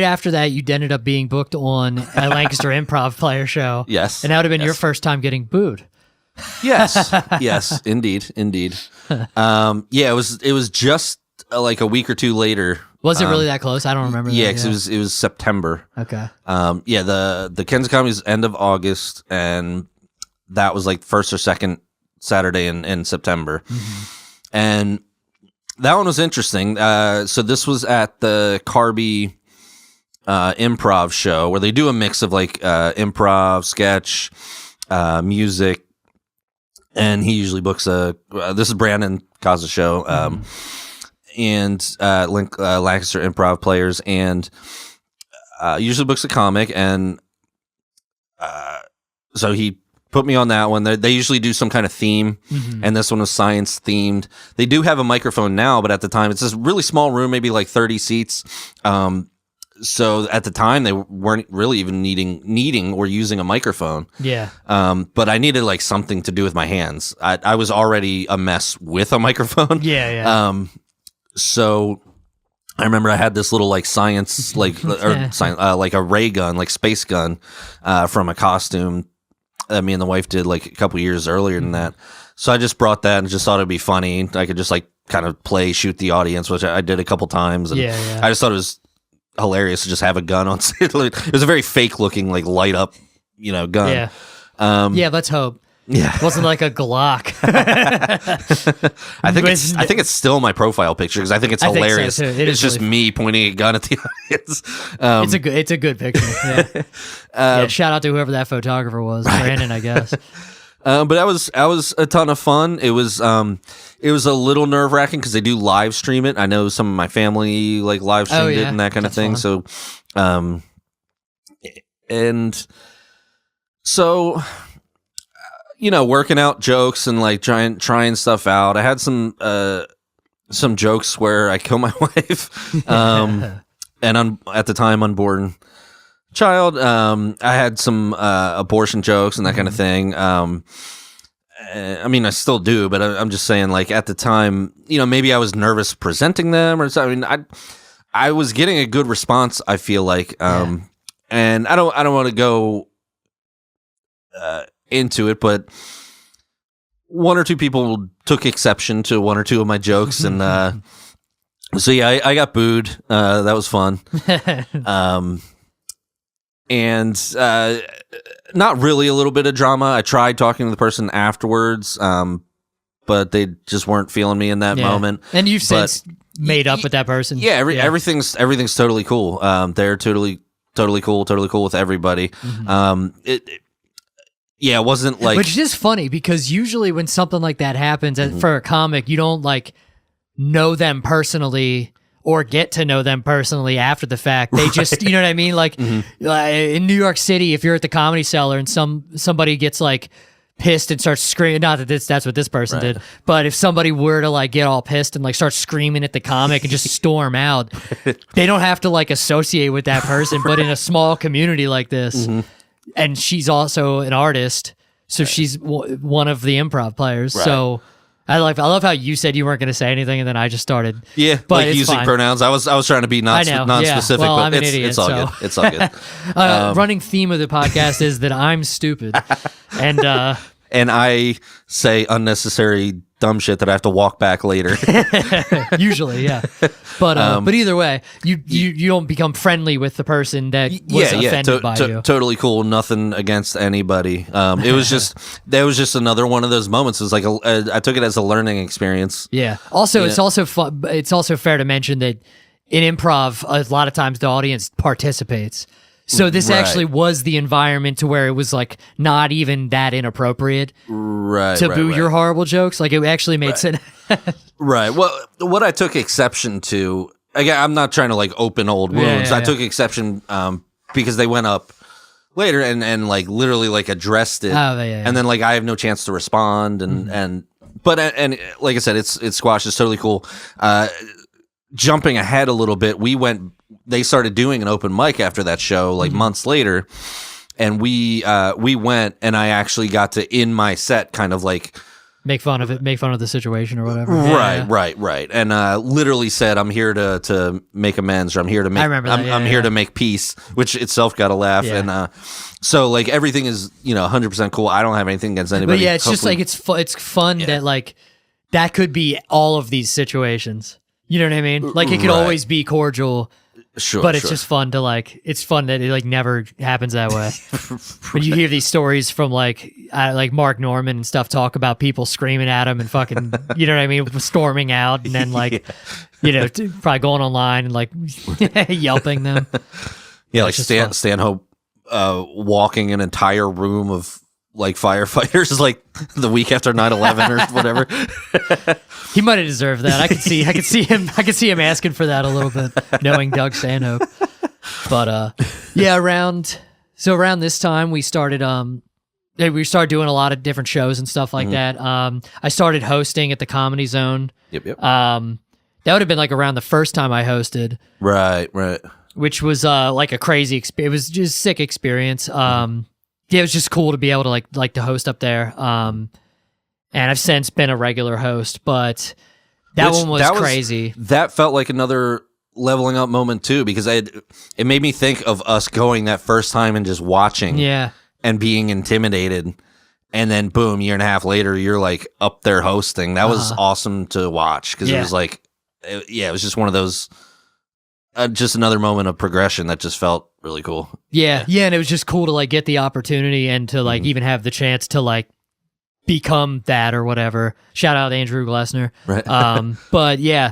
after that, you ended up being booked on a Lancaster Improv Player show. Yes. And that would have been your first time getting booed. Yes. Yes. Indeed. Yeah. It was just like a week or two later. Was it really that close? I don't remember. Yeah, because it was September. Okay. Yeah, the Kansas Comedy is end of August, and that was like first or second Saturday in September, and that one was interesting. So this was at the Carby improv show where they do a mix of like improv, sketch, music, and he usually books this is Brandon Causa's show. And Lancaster Improv Players, and usually books a comic, and so he put me on that one. They usually do some kind of theme, and this one was science themed. They do have a microphone now, but at the time it's this really small room, maybe like 30 seats. So at the time they weren't really even needing or using a microphone. Yeah. But I needed like something to do with my hands. I was already a mess with a microphone. Yeah. So I remember I had this little like science like like a ray gun, like space gun, from a costume that me and the wife did like a couple years earlier than that. So I just brought that and just thought it'd be funny. I could just like kind of shoot the audience, which I did a couple times. And I just thought it was hilarious to just have a gun on. It was a very fake looking like light up, gun. Yeah. Yeah. Let's hope. Yeah. It wasn't like a Glock. I think it's still my profile picture because I think it's hilarious. So it's just really me pointing a gun at the audience. It's a good picture. Yeah. Shout out to whoever that photographer was, Brandon, I guess. But that was a ton of fun. It was a little nerve wracking because they do live stream it. I know some of my family like live streamed it and that kind of thing. Fun. So, and so. Working out jokes and like trying stuff out. I had some jokes where I kill my wife, and at the time unborn child. I had some abortion jokes and that kind of thing. I mean, I still do, but I'm just saying, like at the time, maybe I was nervous presenting them or something. I was getting a good response. I feel like, and I don't want to go into it, but one or two people took exception to one or two of my jokes, and so yeah, I got booed. That was fun. And not really a little bit of drama. I tried talking to the person afterwards, but they just weren't feeling me in that moment. And you've since made up with that person. Yeah, everything's totally cool. They're totally cool with everybody. Yeah, it wasn't like... Which is funny, because usually when something like that happens for a comic, you don't like know them personally or get to know them personally after the fact. They just, you know what I mean? Like in New York City, if you're at the Comedy Cellar and somebody gets like pissed and starts screaming, not that that's what this person did, but if somebody were to like get all pissed and like start screaming at the comic and just storm out, they don't have to like associate with that person. But in a small community like this... And she's also an artist, so she's one of the improv players. Right. So I love how you said you weren't going to say anything, and then I just started. Yeah, but like using pronouns. I was trying to be non-specific, well, but I'm an idiot, it's all good. It's all good. Running theme of the podcast is that I'm stupid, and I say unnecessary dumb shit that I have to walk back later. Usually, yeah. But either way, you don't become friendly with the person that was offended by you. Totally cool. Nothing against anybody. It was just another one of those moments. It was like I took it as a learning experience. Yeah. Also, it's also fun. It's also fair to mention that in improv, a lot of times the audience participates. So this Right. actually was the environment to where it was like not even that inappropriate Right. to right, boo right. your horrible jokes. Like it actually made sense. Right. Well, what I took exception to, again, I'm not trying to like open old wounds. yeah, I took exception because they went up later and like literally like addressed it, yeah. and then like I have no chance to respond, and but like I said, it's squash is totally cool. Jumping ahead a little bit, they started doing an open mic after that show, like months later, and we went, and I actually got to in my set kind of like. Make fun of the situation or whatever. Right. And literally said, "I'm here to make amends, or I'm here to make. I remember that, I'm here to make peace," which itself got a laugh. Yeah. And so like everything is 100% cool. I don't have anything against anybody. But yeah, it's just Hopefully- like it's fun that like that could be all of these situations. You know what I mean? Like it could Right. always be cordial. sure, But it's sure. just fun to like. It's fun that it like never happens that way. When you hear these stories from like Mark Norman and stuff, talk about people screaming at him and fucking, you know what I mean, storming out, and then like, probably going online and like yelping them. Yeah, like it's just Stanhope walking an entire room of like firefighters like the week after 9/11 or whatever. He might have deserved that. I could see him asking for that a little bit, knowing Doug Stanhope. But yeah, around this time we started doing a lot of different shows and stuff like that. I started hosting at the Comedy Zone. Yep. That would have been like around the first time I hosted, Right. which was like a crazy experience. It was just a sick experience. Yeah, it was just cool to be able to like to host up there. And I've since been a regular host, but that one was crazy. That felt like another leveling up moment too, because it made me think of us going that first time and just watching and being intimidated. And then boom, year and a half later, you're like up there hosting. That was awesome to watch because it was like, it was just one of those, just another moment of progression that just felt really cool. Yeah. And it was just cool to like get the opportunity and to like even have the chance to like become that or whatever. Shout out Andrew Glessner. Right. But yeah,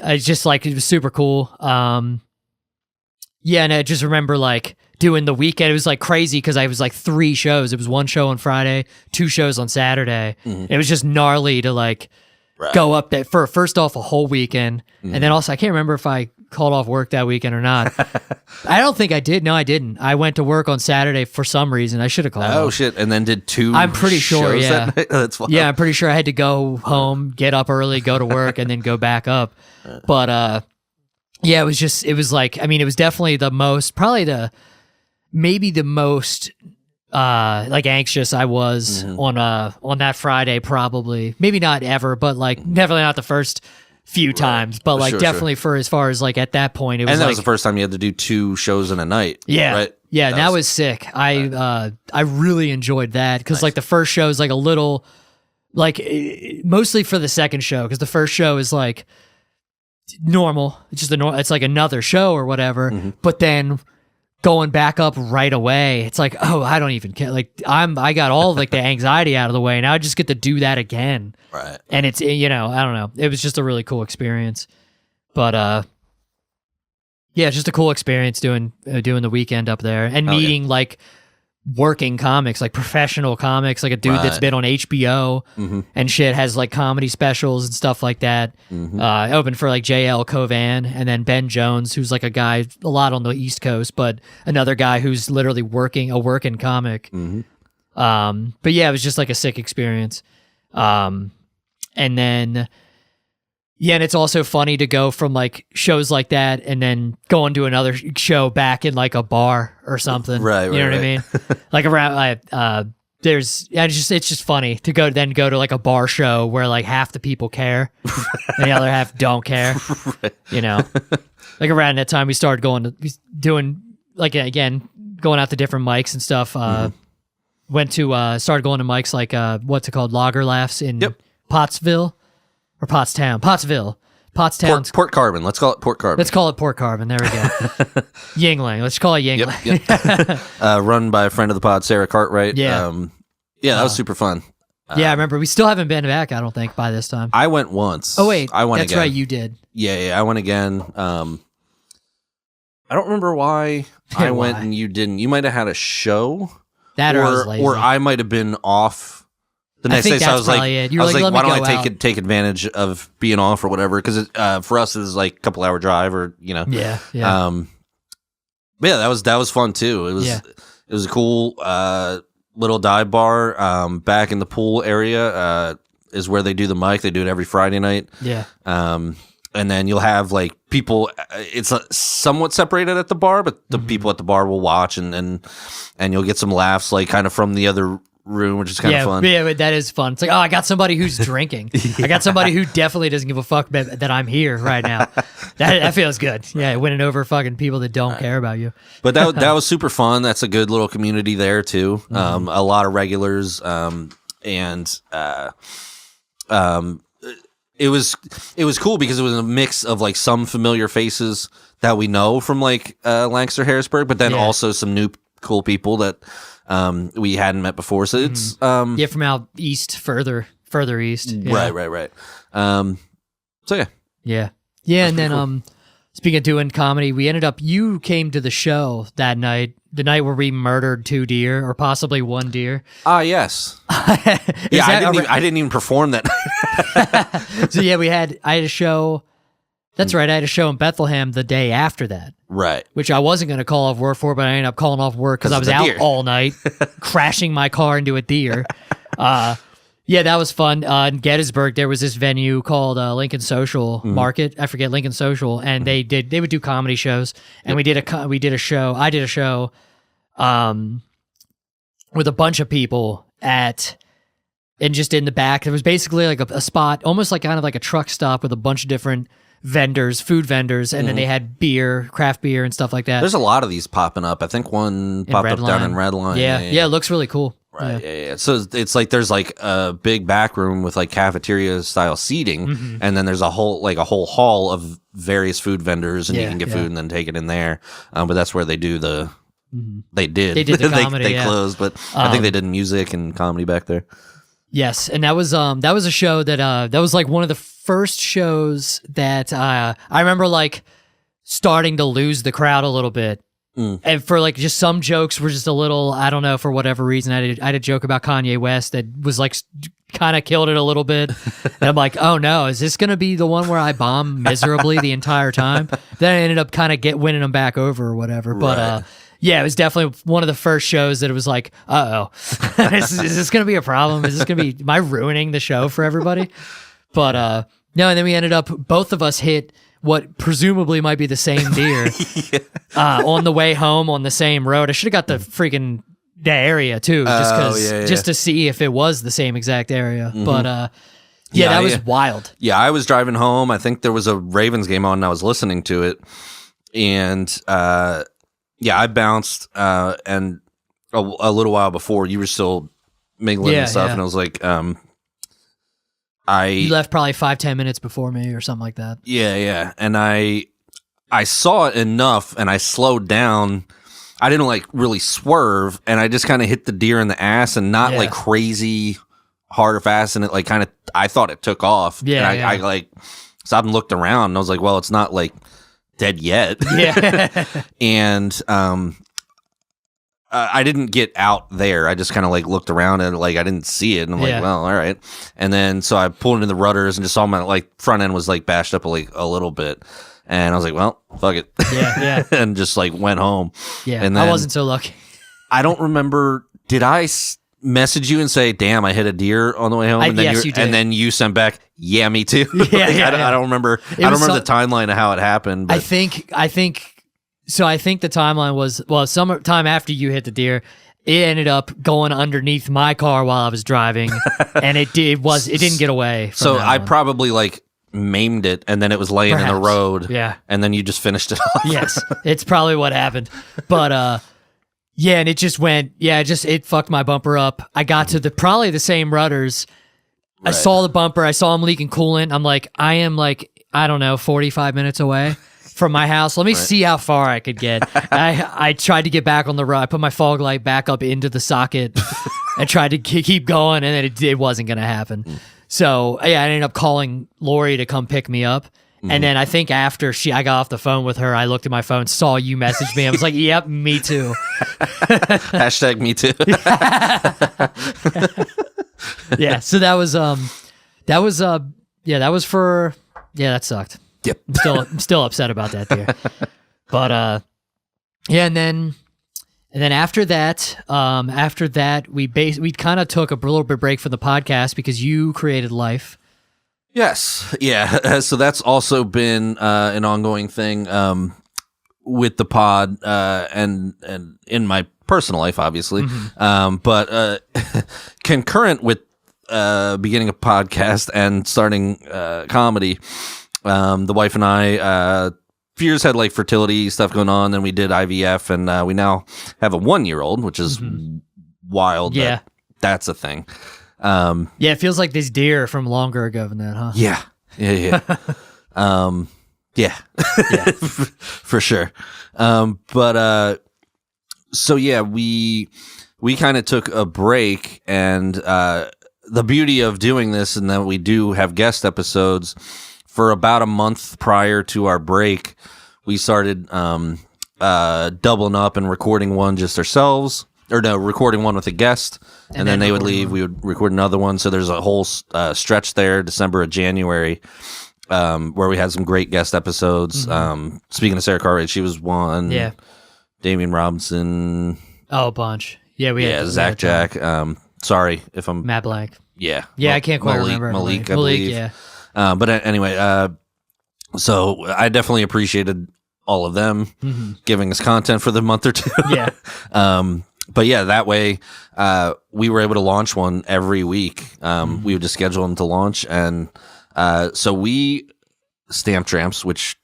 I just like, it was super cool. Yeah, and I just remember like doing the weekend. It was like crazy because I was like 3 shows. It was 1 show on Friday, 2 shows on Saturday. It was just gnarly to like go up there for first off a whole weekend, and then also I can't remember if I called off work that weekend or not. I don't think I did. No, I didn't. I went to work on Saturday for some reason. I should have called Oh off. shit! And then did 2. I'm pretty sure, shows yeah. that night? That's wild. Yeah, I'm pretty sure I had to go home, get up early, go to work, and then go back up. But yeah, it was like, I mean, it was definitely maybe the most like anxious I was on that Friday, probably. Maybe not ever, but like definitely not the first few times, but like Sure, definitely for as far as like at that point, it was And that like, was the first time you had to do 2 shows in a night. yeah, Right? yeah, that was sick. I really enjoyed that because like the first show is like a little like mostly for the second show because the first show is like normal. It's just it's like another show or whatever. But then going back up right away, it's like, oh, I don't even care. Like I got all like the anxiety out of the way. Now I just get to do that again. Right. And it's, I don't know. It was just a really cool experience. But yeah, it's just a cool experience doing the weekend up there and meeting like working comics, like professional comics, like a dude that's been on HBO and shit, has like comedy specials and stuff like that. I opened for like JL Covan and then Ben Jones, who's like a guy a lot on the East Coast, but another guy who's literally working comic. But yeah, it was just like a sick experience. And then yeah, and it's also funny to go from like shows like that and then go into another show back in like a bar or something. Right. You know what I mean? Like around, it's just funny to go to like a bar show where like half the people care and the other half don't care. You know, like around that time we started doing like, again, going out to different mics and stuff. Started going to mics like, what's it called? Lager Laughs in Pottsville. Or Pottstown. Port Carbon. Let's call it Port Carbon. Let's call it Port Carbon. There we go. Yingling. Let's call it Yingling. Run by a friend of the pod, Sarah Cartwright. Yeah. That was super fun. Yeah, I remember. We still haven't been back, I don't think, by this time. I went once. Oh, wait. I went That's again. right. You did. Yeah, I went again. I don't remember why I went Why? and you didn't. You might have had a show, That or I was lazy. or I might have been off the next think day. So I that's was like, probably it. You were I was like, like, "Let why me don't I go out." take advantage of being off or whatever? Because for us, it was like a couple hour drive, or Yeah. But yeah, that was fun too. It was a cool little dive bar back in the pool area. Is where they do the mic. They do it every Friday night. Yeah. And then you'll have like people. It's somewhat separated at the bar, but the people at the bar will watch, and you'll get some laughs, like kind of from the other room, which is kind of fun. Yeah, but that is fun. It's like, oh, I got somebody who's drinking. I got somebody who definitely doesn't give a fuck that I'm here right now. That feels good. Yeah, winning over fucking people that don't care about you. But that was super fun. That's a good little community there too. A lot of regulars, and it was cool because it was a mix of like some familiar faces that we know from like Lancaster, Harrisburg, but then also some new cool people that we hadn't met before. So it's from out east, further east. Yeah. Right. So Yeah. And then speaking of doing comedy, you came to the show that night, the night where we murdered 2 deer or possibly 1 deer. Yes. Yeah, I didn't even perform that. So yeah, I had a show. That's right. I had a show in Bethlehem the day after that. Right. Which I wasn't going to call off work for, but I ended up calling off work because I was out all night, crashing my car into a deer. Yeah, that was fun. In Gettysburg, there was this venue called Lincoln Social Market. I forget, Lincoln Social, and they would do comedy shows. And I did a show with a bunch of people and just in the back. There was basically like a spot, almost like kind of like a truck stop with a bunch of different vendors, food vendors, and then they had beer, craft beer and stuff like that. There's a lot of these popping up. I think one popped up down in Redline. Yeah, it looks really cool. Right. Yeah. So it's like there's like a big back room with like cafeteria style seating, and then there's a whole hall of various food vendors, and you can get food and then take it in there. But that's where they do the. They did the comedy. they closed, but I think they did music and comedy back there. Yes, and that was a show that was like one of the first shows that I remember like starting to lose the crowd a little bit. And for like just some jokes were just a little, I don't know, for whatever reason. I had a joke about Kanye West that was like kind of killed it a little bit. And I'm like, oh no, is this going to be the one where I bomb miserably the entire time? Then I ended up kind of winning them back over or whatever. But yeah, it was definitely one of the first shows that it was like, uh-oh, is this going to be a problem? Is this going to be, am I ruining the show for everybody? But no, and then we ended up, both of us hit what presumably might be the same deer on the way home on the same road. I should have got the freaking the area too, just to see if it was the same exact area. But that was wild. Yeah, I was driving home. I think there was a Ravens game on, and I was listening to it, and I bounced, and a little while before you were still mingling and stuff, and I was like, you left probably 5-10 minutes before me or something like that. Yeah. And I saw it enough and I slowed down. I didn't like really swerve, and I just kind of hit the deer in the ass, and not like crazy hard or fast. And it like kind of, I thought it took off. Yeah. And I like stopped and looked around, and I was like, well, it's not like dead yet. Yeah. And I didn't get out there. I just kind of like looked around and like I didn't see it, and I'm like, well, all right. And then so I pulled into the rudders and just saw my like front end was like bashed up like a little bit, and I was like, well, fuck it. Yeah. And just like went home. Yeah. And then I wasn't so lucky. I don't remember. Did I message you and say, damn, I hit a deer on the way home? And then yes, you did. And then you sent back, yeah, me too. I don't remember. I don't remember the timeline of how it happened. But. I think the timeline was, well, sometime after you hit the deer, it ended up going underneath my car while I was driving, and it didn't get away. So I probably like maimed it, and then it was laying in the road. Yeah. And then you just finished it off. Yes, it's probably what happened. But and it just went, it fucked my bumper up. I got to probably the same rudders. Right. I saw the bumper. I saw him leaking coolant. I'm like, I am like, I don't know, 45 minutes away from my house. Let me see how far I could get. I tried to get back on the road. I put my fog light back up into the socket and tried to keep going, and then it wasn't going to happen. So I ended up calling Lori to come pick me up, And then I think after I got off the phone with her, I looked at my phone, saw you message me. I was like, "Yep, me too." Hashtag me too. Yeah. So that was that sucked. Yep. I'm still upset about that there. But yeah, and then after that, we kind of took a little bit break from the podcast because you created Life. Yes. Yeah. So that's also been an ongoing thing with the pod and in my personal life, obviously. But concurrent with beginning a podcast and starting comedy, the wife and I, few years had like fertility stuff going on. Then we did IVF, and we now have a 1-year-old, which is wild. Yeah. That's a thing. Yeah, it feels like this deer from longer ago than that, huh? Yeah. Yeah. For sure. So yeah, we kind of took a break, and the beauty of doing this, and that we do have guest episodes, for about a month prior to our break, we started doubling up and recording one just ourselves. Or no, recording one with a guest, and then they would leave. We would record another one. So there's a whole stretch there, December and January, where we had some great guest episodes. Speaking of Sarah Cartwright, she was one. Yeah. Damian Robinson. Oh, a bunch. Yeah, we had Zach Jack. Sorry if I'm Matt Blank. Yeah. Yeah, I can't quite remember. Malik, I believe. Yeah. But anyway, so I definitely appreciated all of them giving us content for the month or two. Yeah. But yeah, that way we were able to launch one every week. We would just schedule them to launch, and so we Stamp Tramps, which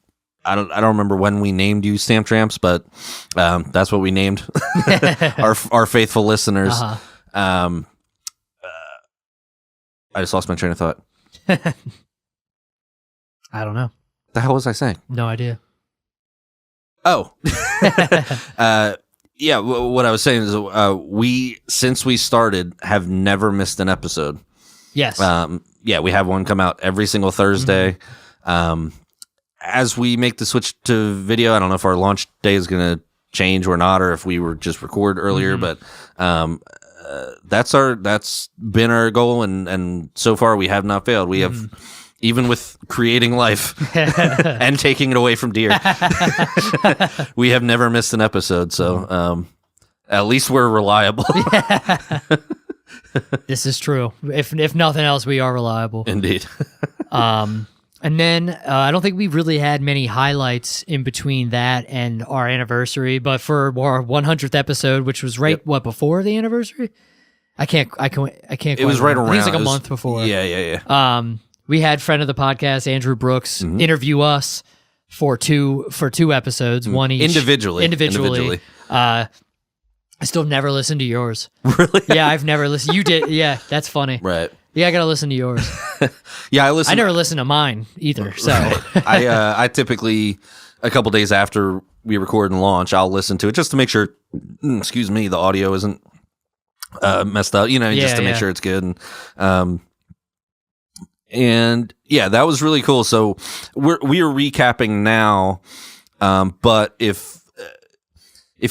I don't remember when we named you Stamp Tramps, but that's what we named our faithful listeners. I just lost my train of thought. I don't know. The hell was I saying? No idea. Oh. Yeah, what I was saying is we, since we started, have never missed an episode. Yes. Yeah, we have one come out every single Thursday. As we make the switch to video, I don't know if our launch day is going to change or not, or if we were just record earlier, but that's been our goal, and so far we have not failed. We have, even with creating Life and taking it away from deer, we have never missed an episode. So at least we're reliable. This is true. If nothing else, we are reliable. Indeed. And then I don't think we really had many highlights in between that and our anniversary, but for our 100th episode, which was before the anniversary? I can't. It was right around. I think it was like a month before. Yeah. We had friend of the podcast Andrew Brooks interview us for two episodes, one each individually. I still never listened to yours. Really? Yeah, I've never listened. You did. Yeah, that's funny. Right. Yeah, I gotta listen to yours. Yeah, I never listened to mine either. So I typically, a couple days after we record and launch, I'll listen to it just to make sure. Excuse me, the audio isn't messed up. Just to make sure it's good. And yeah, that was really cool. So we are recapping now, but if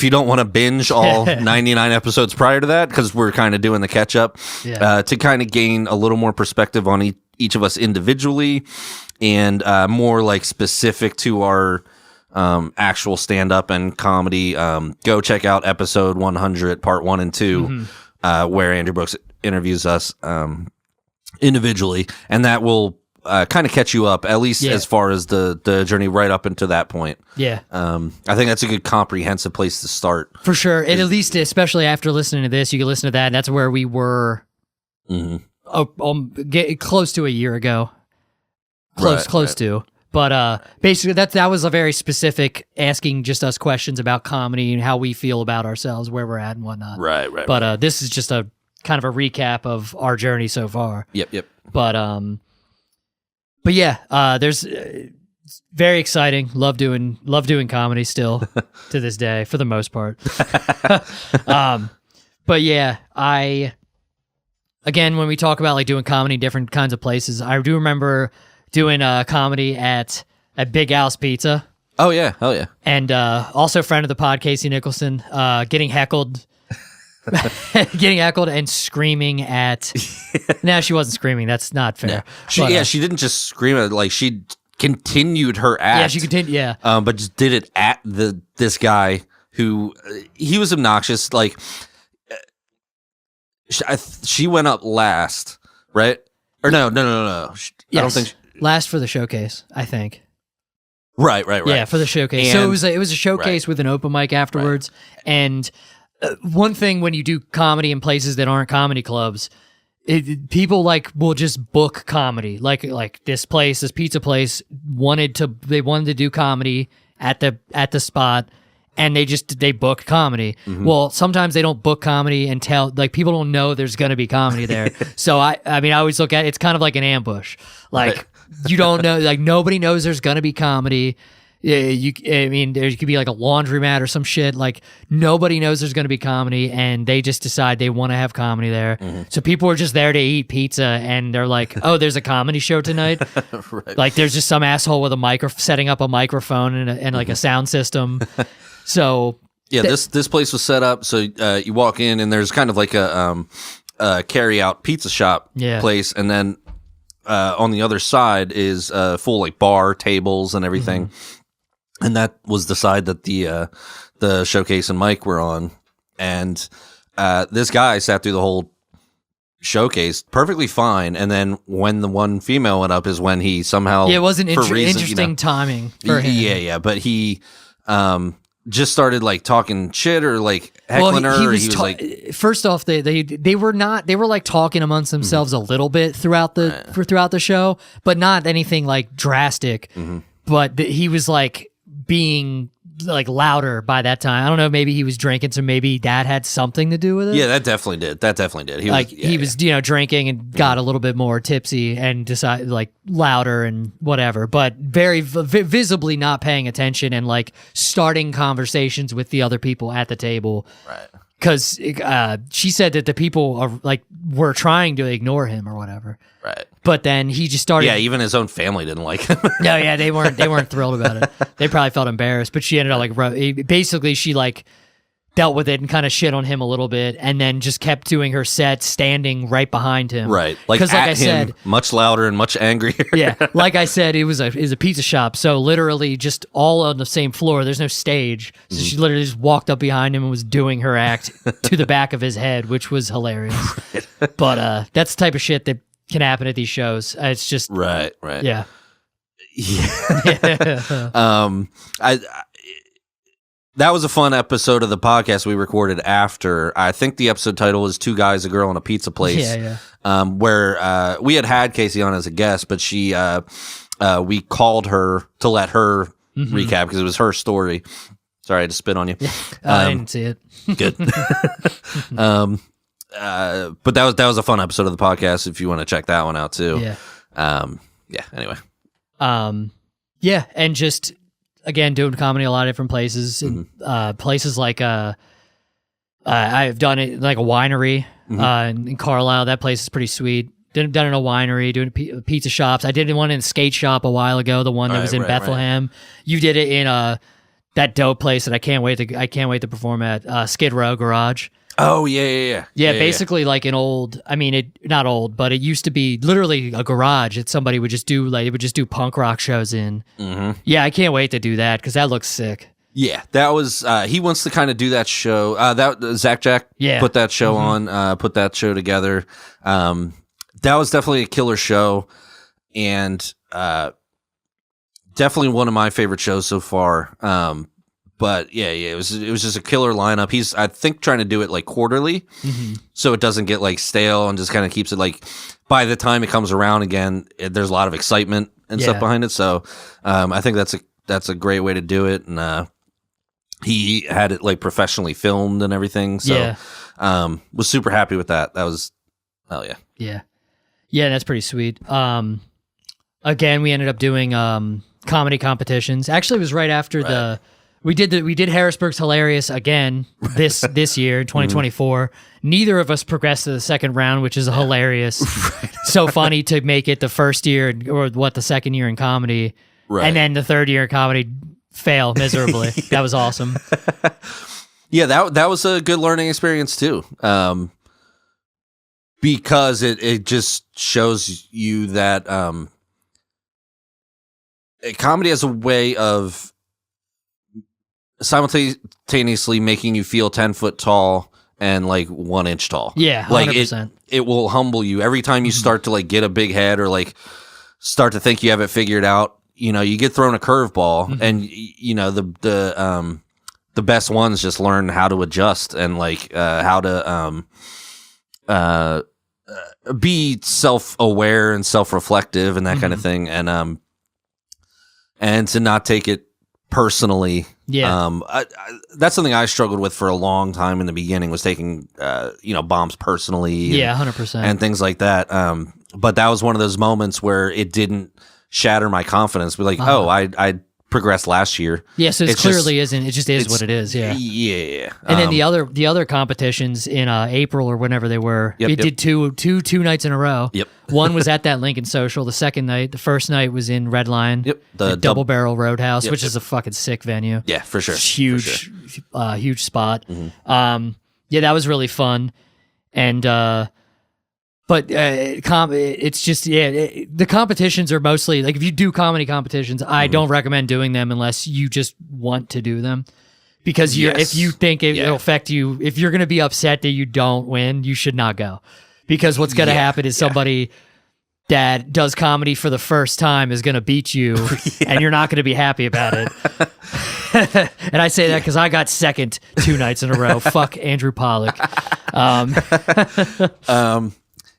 you don't want to binge all 99 episodes prior to that, because we're kind of doing the catch up, to kind of gain a little more perspective on each of us individually, and more like specific to our actual stand up and comedy, go check out episode 100, part 1 and 2, where Andrew Brooks interviews us individually, and that will kind of catch you up, at least as far as the journey right up into that point. Yeah. I think that's a good comprehensive place to start. For sure. And at least, especially after listening to this, you can listen to that, and that's where we were close to a year ago. Close to. But basically, that was a very specific asking just us questions about comedy and how we feel about ourselves, where we're at and whatnot. Right. But this is just a kind of a recap of our journey so far. Yep. But yeah, there's very exciting. Love doing comedy still to this day for the most part. But yeah, again, when we talk about like doing comedy in different kinds of places, I do remember doing comedy at at Big Al's Pizza. Oh yeah, hell yeah. And also friend of the pod, Casey Nicholson, getting heckled. Getting heckled and screaming at. No, she wasn't screaming. That's not fair. No. She didn't just scream at it, like she continued her act. Yeah, she continued. Yeah, but just did it at this guy who he was obnoxious. Like she went up last, right? Or no. Yes. I don't think last for the showcase. I think. Right. Yeah, for the showcase. So it was a showcase with an open mic afterwards, and. One thing when you do comedy in places that aren't comedy clubs, people like will just book comedy. Like this pizza place wanted to do comedy at the spot, and they book comedy. Mm-hmm. Well, sometimes they don't book comedy until like people don't know there's going to be comedy there. So I always look at it's kind of like an ambush. Like you don't know, like nobody knows there's going to be comedy. Yeah, there could be like a laundromat or some shit. Like nobody knows there's going to be comedy, and they just decide they want to have comedy there. Mm-hmm. So people are just there to eat pizza, and they're like, "Oh, there's a comedy show tonight." Right. Like there's just some asshole with setting up a microphone and like a sound system. So yeah, this place was set up. So you walk in, and there's kind of like a carry out pizza shop place, and then on the other side is full like bar tables and everything. Mm-hmm. And that was the side that the showcase and Mike were on. And this guy sat through the whole showcase perfectly fine. And then when the one female went up is when he somehow... Yeah, it wasn't interesting timing for him. Yeah. But he just started like talking shit or like heckling her. He was like... First off, they were like talking amongst themselves a little bit throughout the show, but not anything like drastic. Mm-hmm. But he was like... being like louder by that time. I don't know, maybe he was drinking, so maybe that had something to do with it. Yeah, that definitely did. He was drinking and got a little bit more tipsy and decided like louder and whatever, but very visibly not paying attention and like starting conversations with the other people at the table. Right. Because she said that the people were trying to ignore him or whatever. Right. But then he just started. Yeah, even his own family didn't like him. No, yeah, they weren't thrilled about it. They probably felt embarrassed. But she ended up basically she like dealt with it and kind of shit on him a little bit, and then just kept doing her set standing right behind him. Right, because like I said, much louder and much angrier. Yeah, like I said, it was a pizza shop, so literally just all on the same floor. There's no stage, so she literally just walked up behind him and was doing her act to the back of his head, which was hilarious. Right. But that's the type of shit that can happen at these shows. It's just right. Yeah. That was a fun episode of the podcast we recorded after. I think the episode title was Two Guys, a Girl, in a Pizza Place. Yeah. Where we had Casey on as a guest, but we called her to let her recap because it was her story. Sorry, I had to spit on you. I didn't see it. Good. But that was a fun episode of the podcast if you want to check that one out too. Yeah. Anyway. Yeah, and just again doing comedy a lot of different places. Places like I've done it like a winery in Carlisle. That place is pretty sweet. Done it in a winery, doing pizza shops. I did one in a skate shop a while ago. The one that was in Bethlehem. Right. You did it in that dope place that I can't wait to perform at Skid Row Garage. Oh yeah. Basically like an old. I mean, not old, but it used to be literally a garage that somebody would just do punk rock shows in. Mm-hmm. Yeah, I can't wait to do that because that looks sick. Yeah, that was. He wants to kind of do that show. That Zach Jack put that show on. Put that show together. That was definitely a killer show, and definitely one of my favorite shows so far. But yeah, it was just a killer lineup. He's, I think, trying to do it like quarterly, so it doesn't get like stale and just kind of keeps it like by the time it comes around again, there's a lot of excitement and stuff behind it. So I think that's a great way to do it. And he had it like professionally filmed and everything. So was super happy with that. That was hell yeah. Yeah, that's pretty sweet. Again, we ended up doing comedy competitions. Actually, it was right after we did Harrisburg's Hilarious again this year in 2024. Neither of us progressed to the second round, which is hilarious. So funny to make it the first year or the second year in comedy. Right. And then the third year in comedy fail miserably. That was awesome. Yeah, that was a good learning experience too. Because it just shows you that comedy has a way of simultaneously making you feel 10 foot tall and like 1 inch tall. Yeah, 100%. Like it will humble you every time you start to like get a big head or like start to think you have it figured out. You know, you get thrown a curveball, and you know the best ones just learn how to adjust and like how to be self-aware and self-reflective and that kind of thing, and to not take it personally. Yeah. That's something I struggled with for a long time in the beginning, was taking bombs personally. Yeah, 100%. And things like that. But that was one of those moments where it didn't shatter my confidence. Be like, I progressed last year. Yeah, so it clearly isn't. It just is what it is. Yeah. Yeah. And then the other competitions in April or whenever they were, did two nights in a row. Yep. One was at that Lincoln Social. The first night was in Red Line. Yep. The Double Barrel Roadhouse, which is a fucking sick venue. Yeah, for sure. It's huge, huge spot. Yeah, that was really fun. And but it's just the competitions are mostly like, if you do comedy competitions, I don't recommend doing them unless you just want to do them, because if you think it'll affect you, if you're going to be upset that you don't win, you should not go, because what's going to happen is somebody that does comedy for the first time is going to beat you, and you're not going to be happy about it. And I say that because I got second 2 nights in a row. Fuck Andrew Pollock.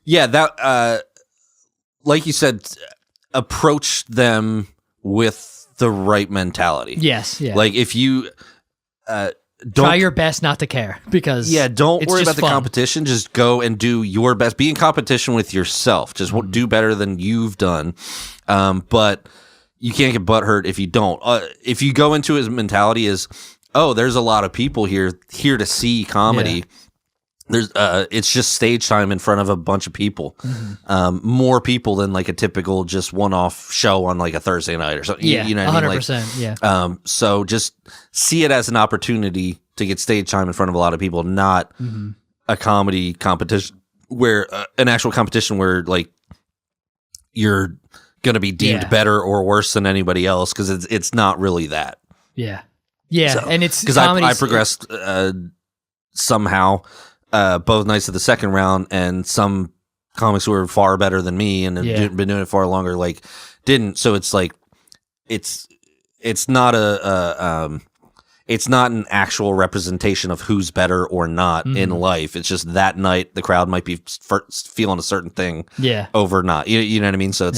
Yeah, that like you said, approach them with the right mentality. Yes, yeah. Like if you try your best not to care, because don't worry about the fun. competition. Just go and do your best. Be in competition with yourself. Just do better than you've done. But you can't get butthurt if you don't. If you go into his mentality is, there's a lot of people here to see comedy. Yeah. There's it's just stage time in front of a bunch of people, more people than like a typical just one-off show on like a Thursday night or something. Yeah, you know what I mean? 100%. Yeah. So just see it as an opportunity to get stage time in front of a lot of people, not a comedy competition where an actual competition where like you're going to be deemed better or worse than anybody else, because it's not really that. Yeah. Yeah, so, and it's because I progressed somehow. Both nights of the second round, and some comics who were far better than me and have been doing it far longer, like didn't. So it's like it's not it's not an actual representation of who's better or not in life. It's just that night the crowd might be feeling a certain thing over not. You know what I mean? So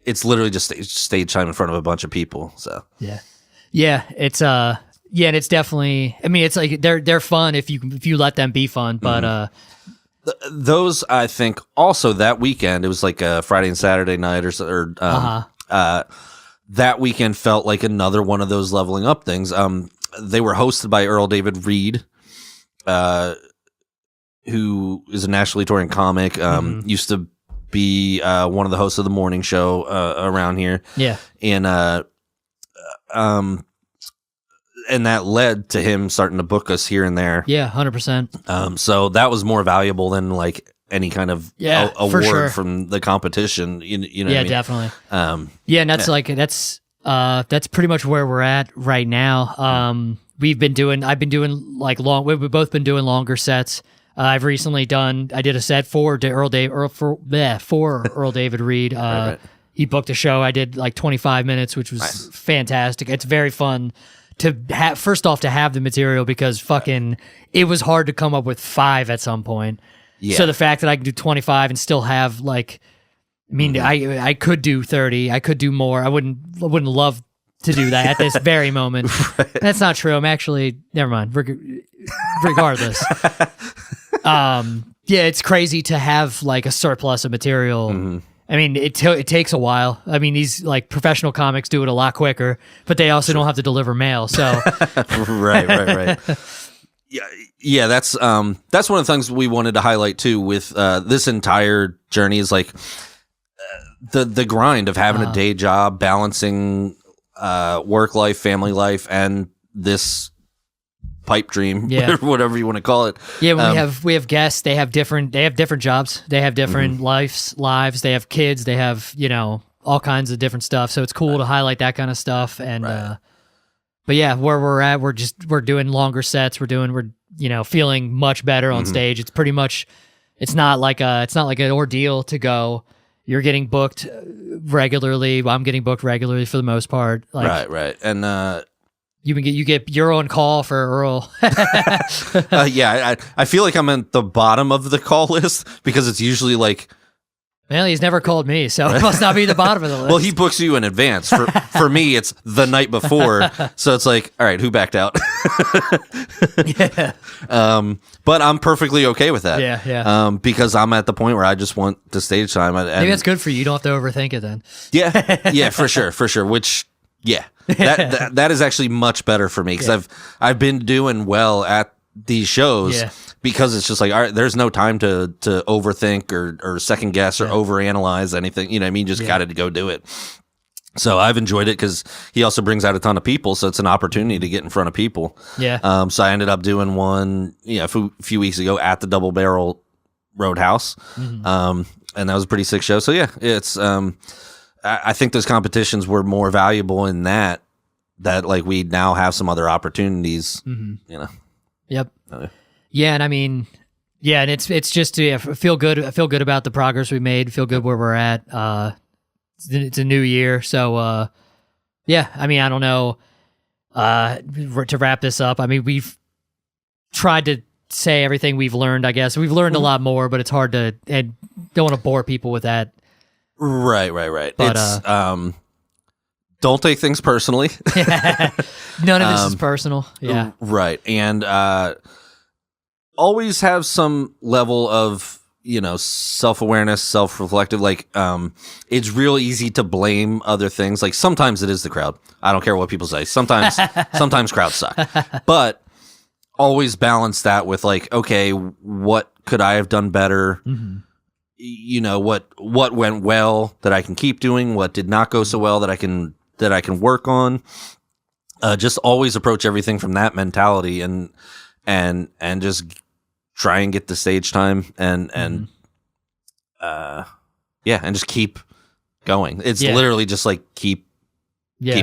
it's literally just stage time in front of a bunch of people. So it's yeah, and it's definitely, I mean, it's like they're fun if you let them be fun, but those, I think, also that weekend, it was like a Friday and Saturday night that weekend felt like another one of those leveling up things. They were hosted by Earl David Reed, who is a nationally touring comic, used to be one of the hosts of the morning show around here. Yeah. And that led to him starting to book us here and there. Yeah, 100%. So that was more valuable than like any kind of award from the competition. You know what I mean? Definitely. And that's like that's pretty much where we're at right now. I've been doing like we've both been doing longer sets. I did a set for Earl David Reed. Right. He booked a show. I did like 25 minutes, which was fantastic. It's very fun to have, first off, to have the material, because it was hard to come up with 5 at some point. Yeah. So the fact that I can do 25 and still have like, I mean, I could do 30, I could do more. I wouldn't love to do that at this very moment. Right. That's not true. I'm actually, never mind. Regardless. It's crazy to have like a surplus of material. I mean, it takes a while. I mean, these like professional comics do it a lot quicker, but they also don't have to deliver mail. So right. Yeah. That's one of the things we wanted to highlight too with this entire journey is like the grind of having a day job, balancing work life, family life, and this pipe dream, whatever you want to call it. Yeah, when we have guests, they have different jobs, they have different lives, they have kids, they have all kinds of different stuff. So it's cool to highlight that kind of stuff. And but yeah, where we're at, we're doing longer sets. We're feeling much better on stage. It's pretty much, it's not like an ordeal to go. You're getting booked regularly. I'm getting booked regularly for the most part. Right. And you get you're on call for Earl. Yeah, I feel like I'm at the bottom of the call list because it's usually like, well, he's never called me, so it must not be the bottom of the list. Well, he books you in advance. For me, it's the night before, so it's like, all right, who backed out? Yeah. But I'm perfectly okay with that. Yeah. Because I'm at the point where I just want the stage time. Maybe that's good for you. You don't have to overthink it then. Yeah, for sure. Which, yeah, that is actually much better for me because I've been doing well at these shows because it's just like, all right, there's no time to overthink or second guess or overanalyze anything. You know what I mean? Just got to go do it. So I've enjoyed it because he also brings out a ton of people, so it's an opportunity to get in front of people. Yeah. So I ended up doing one, a few weeks ago at the Double Barrel Roadhouse, and that was a pretty sick show. So yeah, it's I think those competitions were more valuable in that like we now have some other opportunities. Yep. Yeah, and I mean, yeah, and it's just to feel good. I feel good about the progress we made. Feel good where we're at. It's a new year, so yeah. I mean, I don't know. To wrap this up, I mean, we've tried to say everything we've learned. I guess we've learned a lot more, but it's hard to, and don't want to bore people with that. Right. But it's don't take things personally. None of this is personal. Yeah. Right. And always have some level of, self-awareness, self-reflective. Like, it's real easy to blame other things. Like sometimes it is the crowd. I don't care what people say. Sometimes crowds suck. But always balance that with like, okay, what could I have done better? What went well that I can keep doing, what did not go so well that I can work on. Just always approach everything from that mentality and just try and get the stage time and just keep going. It's literally just like keep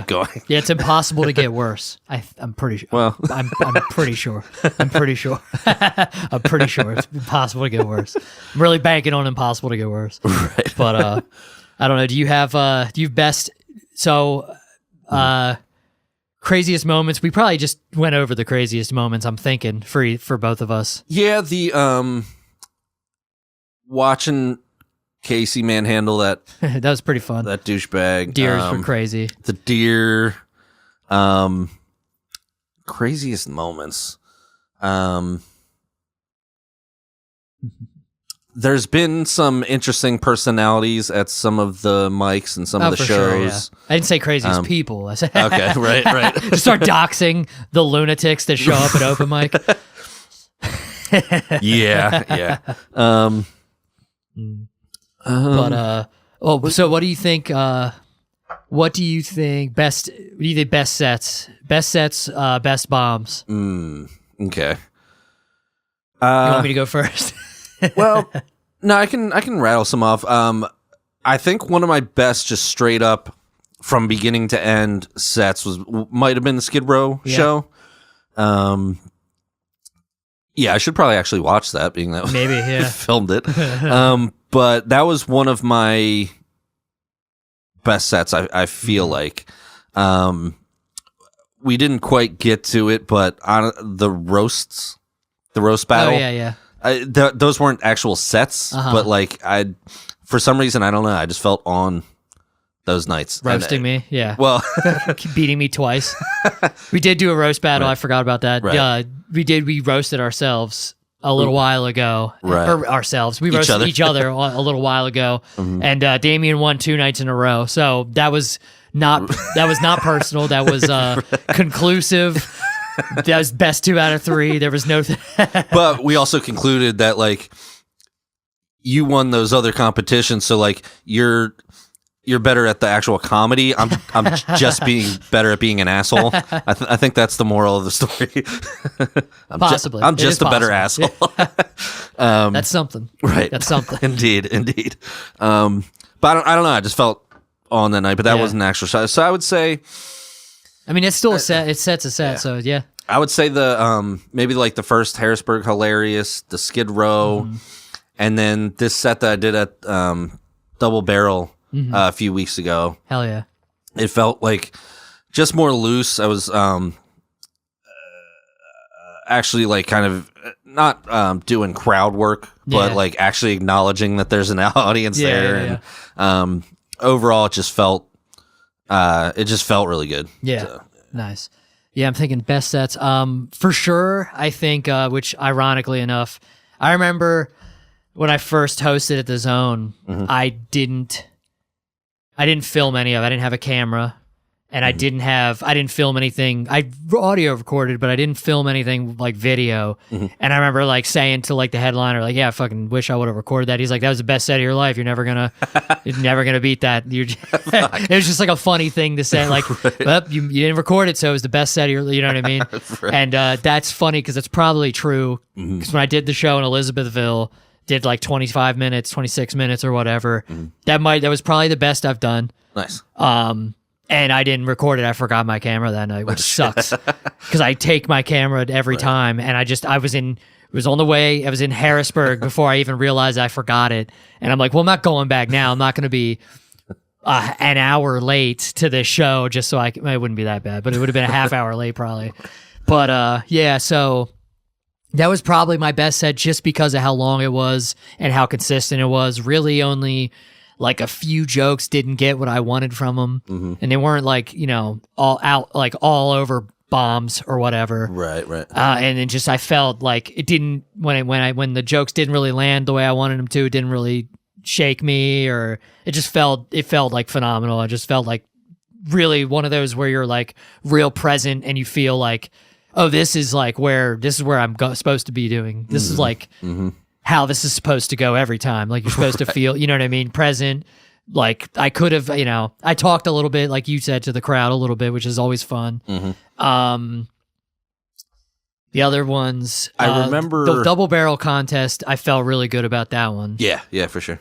going. Yeah, it's impossible to get worse. I'm pretty sure. Well, I'm pretty sure. I'm pretty sure it's impossible to get worse. I'm really banking on impossible to get worse. Right. But I don't know. Do you have best? So, craziest moments. We probably just went over the craziest moments. I'm thinking for both of us. Yeah, the watching Casey manhandle that that was pretty fun. That douchebag. Deers were crazy. The deer. Craziest moments. There's been some interesting personalities at some of the mics and some of the shows. Sure, yeah. I didn't say craziest people. I said okay, right. Just start doxing the lunatics that show up at open mic. Yeah. So what do you think? What do you think best? What do you think best sets? Best sets. Best bombs. Okay. You want me to go first? Well, no, I can rattle some off. I think one of my best, just straight up from beginning to end sets might have been the Skid Row show. Yeah, I should probably actually watch that, being that maybe filmed it. But that was one of my best sets. I feel like we didn't quite get to it, but on the roast battle. Oh yeah. Those weren't actual sets, but like for some reason, I don't know. I just felt on those nights. Roasting me? Yeah. Well, beating me twice. We did do a roast battle. Right. I forgot about that. Right. We roasted ourselves a little while ago. Right. Or ourselves. We roasted each other a little while ago. And Damien won 2 nights in a row. So that was not personal. That was conclusive. That was best 2 out of 3. There was no. But we also concluded that, like, you won those other competitions, so like you're better at the actual comedy. I'm just being better at being an asshole. I think that's the moral of the story. Possibly. I'm just a better asshole. That's something. Right. That's something. Indeed. But I don't know. I just felt on that night, but that wasn't an actual shot. So I would say, I mean, it's still a set. It sets a set. So yeah. I would say the maybe like the first Harrisburg Hilarious, the Skid Row, and then this set that I did at Double Barrel a few weeks ago. Hell yeah. It felt like just more loose. I was actually like kind of not doing crowd work, but like actually acknowledging that there's an audience there. And overall, it just felt really good. Yeah. So, nice. Yeah, I'm thinking best sets. For sure, I think, which ironically enough, I remember when I first hosted at the Zone, I didn't film any of it. I didn't have a camera, and I didn't film anything. I audio recorded, but I didn't film anything like video. And I remember like saying to like the headliner, like, "Yeah, I fucking wish I would have recorded that." He's like, "That was the best set of your life. You're never gonna beat that." It was just like a funny thing to say, like, "Well, you didn't record it, so it was the best set of your." You know what I mean? Right. And that's funny because it's probably true. Because when I did the show in Elizabethville, did like 25 minutes, 26 minutes, or whatever. That was probably the best I've done. Nice. And I didn't record it. I forgot my camera that night, which sucks because I take my camera every time. And I was in Harrisburg before I even realized I forgot it. And I'm like, well, I'm not going back now. I'm not going to be an hour late to this show just so it wouldn't be that bad, but it would have been a half hour late probably. But yeah, so that was probably my best set just because of how long it was and how consistent it was. Really only like a few jokes didn't get what I wanted from them. And they weren't like, all out, like all over bombs or whatever. Right. And then just, I felt like it didn't, when the jokes didn't really land the way I wanted them to, it didn't really shake me, or it felt like phenomenal. I just felt like really one of those where you're like real present and you feel like, oh, this is where I'm supposed to be doing. This is like how this is supposed to go every time. Like you're supposed to feel, you know what I mean? Present. Like I could have, I talked a little bit, like you said, to the crowd a little bit, which is always fun. The other ones, I remember the Double Barrel contest. I felt really good about that one. Yeah, for sure.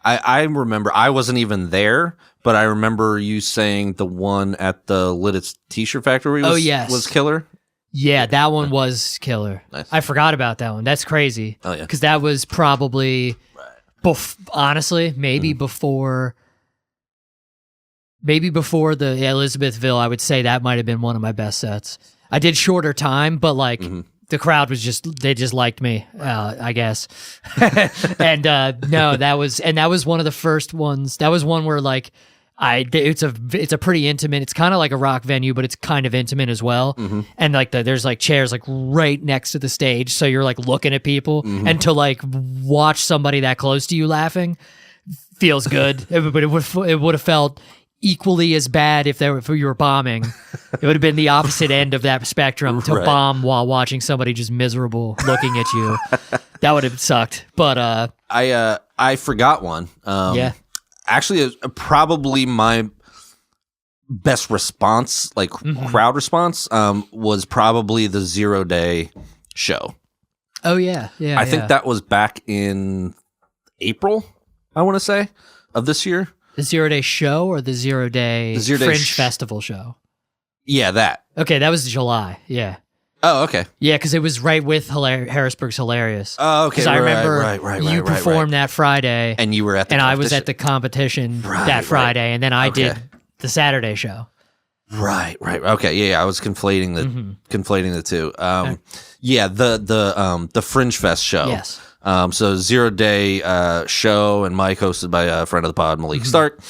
I remember I wasn't even there, but I remember you saying the one at the Lidditz T-shirt factory was killer. Yeah, that one was killer. Nice. I forgot about that one. That's crazy. Oh, yeah. Because that was probably, honestly, maybe before the Elizabethville, I would say that might have been one of my best sets. I did shorter time, but like the crowd was they just liked me, I guess. And no, that was one of the first ones. That was one where like, it's a pretty intimate, it's kind of like a rock venue, but it's kind of intimate as well. And like there's like chairs like right next to the stage, so you're like looking at people, and to like watch somebody that close to you laughing feels good. But it would have felt equally as bad if you were bombing. It would have been the opposite end of that spectrum to bomb while watching somebody just miserable looking at you. That would have sucked. But I forgot one. Actually, probably my best response, like crowd response, was probably the 0 Day show. Oh yeah. I think that was back in April, I want to say, of this year. The 0 Day show or the 0 Day Fringe Festival show? Yeah, that. Okay, that was July. Yeah. Oh, okay. Yeah, because it was right with Harrisburg's Hilarious. Oh, okay. Because I remember you performed that Friday, and you were at the and I was at the competition that Friday, and then I did the Saturday show. Right. Okay, yeah, I was conflating the two. Yeah, the Fringe Fest show. Yes. So 0 Day show and Mike hosted by a friend of the pod, Malik Stark.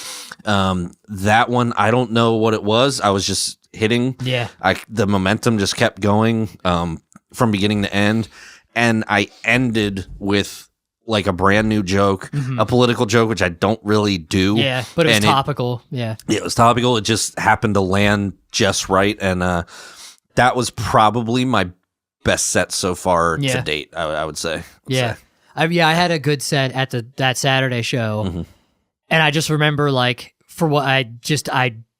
That one, I don't know what it was. I was just hitting. Yeah. The momentum just kept going from beginning to end. And I ended with like a brand new joke, a political joke, which I don't really do. Yeah, but it was topical. It was topical. It just happened to land just right. And that was probably my best set so far to date, I would say. I had a good set at that Saturday show, and I just remember like for what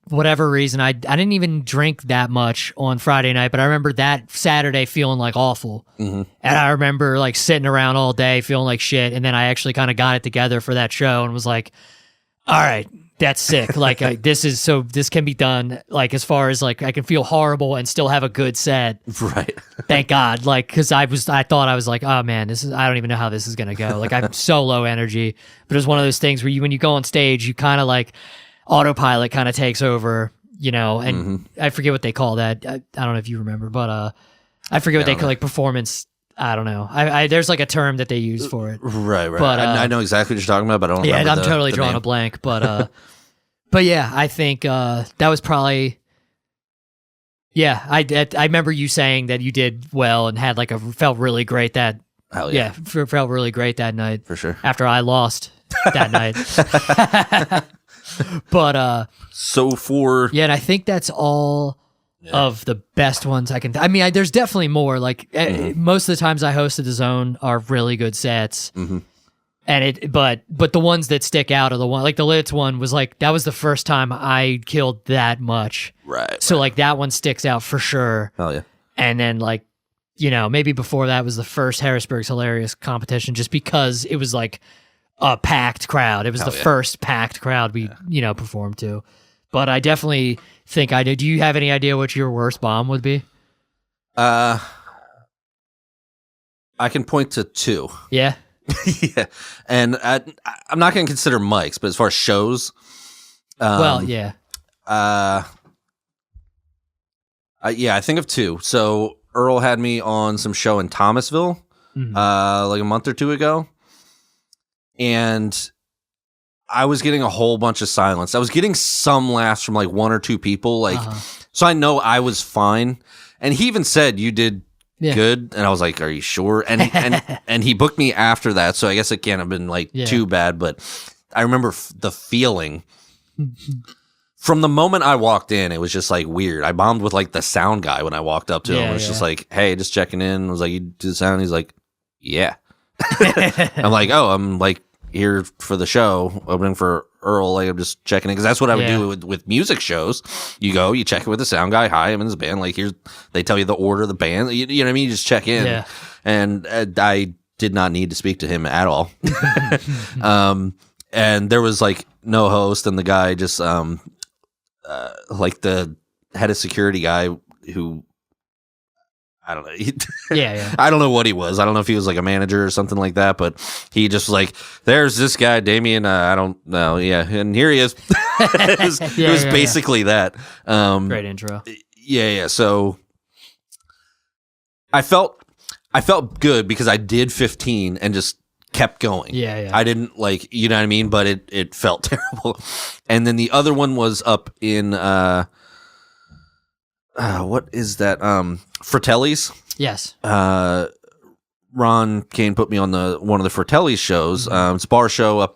whatever reason I didn't even drink that much on Friday night, but I remember that Saturday feeling like awful, and I remember like sitting around all day feeling like shit, and then I actually kind of got it together for that show and was like, all right. That's sick. Like this can be done. Like as far as like I can feel horrible and still have a good set. Right. Thank God. Like because I thought I was like, oh man, I don't even know how this is gonna go. Like I'm so low energy. But it's one of those things where when you go on stage, you kind of like autopilot kind of takes over. And I forget what they call that. I don't know if you remember, but I forget what they call like performance. I don't know. There's like a term that they use for it. Right. But I know exactly what you're talking about, but I don't. Yeah, remember I'm totally the drawing name. a blank, but but yeah, I think that was probably. Yeah, I remember you saying that you did well and had like felt really great that. Hell yeah. Felt really great that night For sure. after I lost that night. But and I think that's all. Of the best ones I can. I mean, there's definitely more. Like most of the times I hosted the Zone are really good sets, and but the ones that stick out are the one like the Litz one was like that was the first time I killed that much. Right. So like that one sticks out for sure. Hell yeah. And then like maybe before that was the first Harrisburg's Hilarious competition, just because it was like a packed crowd. It was first packed crowd we performed to. But I definitely think I did. Do you have any idea what your worst bomb would be? I can point to 2. Yeah. Yeah, and I'm not going to consider mics, but as far as shows, yeah. I think of 2. So Earl had me on some show in Thomasville, like a month or 2 ago, and I was getting a whole bunch of silence. I was getting some laughs from like 1 or 2 people, like so I know I was fine. And he even said you did good, and I was like, "Are you sure?" And he booked me after that, so I guess it can't have been like too bad. But I remember the feeling from the moment I walked in. It was just like weird. I bombed with like the sound guy when I walked up to him. It was just like, "Hey, just checking in." I was like, "You do the sound?" He's like, "Yeah." I'm like, "Oh, I'm like." Here for the show, opening for Earl. Like I'm just checking in because that's what I would do with music shows. You go, you check in with the sound guy. Hi, I'm in this band. Like here's, they tell you the order of the band. You know what I mean? You just check in. Yeah. And I did not need to speak to him at all. And there was like no host, and the guy just like the head of security guy who. I don't know. I don't know what he was. I don't know if he was like a manager or something like that, but he just was like, there's this guy, Damien. I don't know. Yeah. And here he is. It was basically that. Great intro. Yeah. So I felt good because I did 15 and just kept going. Yeah. I didn't like, you know what I mean? But it felt terrible. And then the other one was up in, what is that? Fratelli's. Yes. Ron Kane put me on one of the Fratelli's shows. It's a bar show up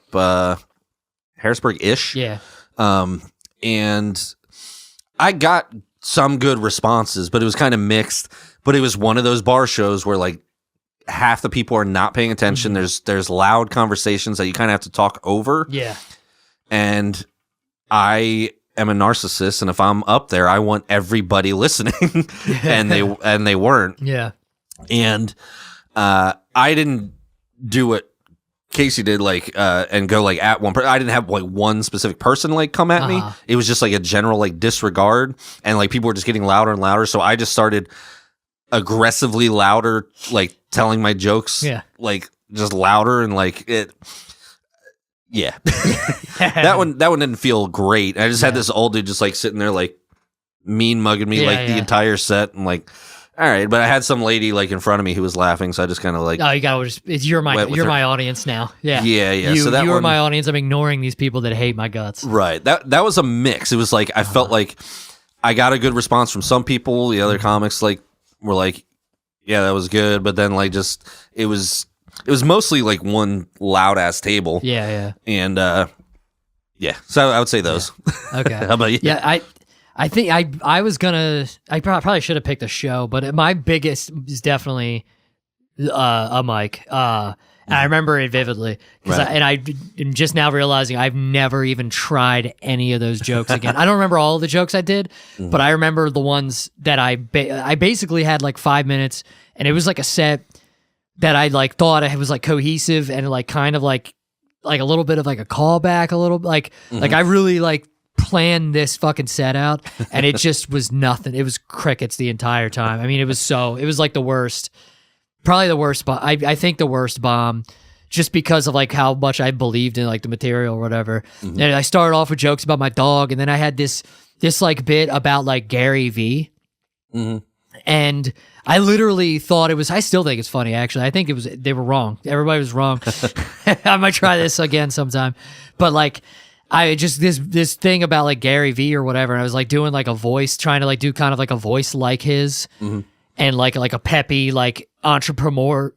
Harrisburg-ish. Yeah. And I got some good responses, but it was kind of mixed. But it was one of those bar shows where like half the people are not paying attention. There's loud conversations that you kind of have to talk over. Yeah. And I am a narcissist, and if I'm up there, I want everybody listening, and they weren't. Yeah. And I didn't do what Casey did, like and go like at one person. I didn't have like one specific person like come at me. It was just like a general like disregard, and like people were just getting louder and louder. So I just started aggressively louder, like telling my jokes, like just louder, and like it. Yeah. that one didn't feel great. I just had this old dude just like sitting there like mean mugging me the entire set. I'm like, all right, but I had some lady like in front of me who was laughing, so I just kind of like, oh, you gotta just you're my audience now. Yeah. Yeah. So you are my audience. I'm ignoring these people that hate my guts. Right. That was a mix. It was like I felt like I got a good response from some people. The other comics like were like, yeah, that was good, but then like just it was mostly like one loud ass table. Yeah. And so I would say those. Yeah. Okay. How about you? Yeah, I think I was gonna. I probably should have picked a show, but my biggest is definitely a mic. And And I remember it vividly. I'm just now realizing I've never even tried any of those jokes again. I don't remember all of the jokes I did, but I remember the ones that I basically had like 5 minutes, and it was like a set that I like thought it was like cohesive and like kind of like a little bit of like a callback, a little like I really like planned this fucking set out, and it just was nothing. It was crickets the entire time. I mean, it was like the worst. Probably the worst, but I think the worst bomb, just because of like how much I believed in like the material or whatever. And I started off with jokes about my dog, and then I had this like bit about like Gary V. And I literally thought it was. I still think it's funny. Actually, I think they were wrong. Everybody was wrong. I might try this again sometime, but like. I just this thing about like Gary V or whatever, and I was like doing like a voice, trying to like do kind of like a voice like his. And like a peppy like entrepreneur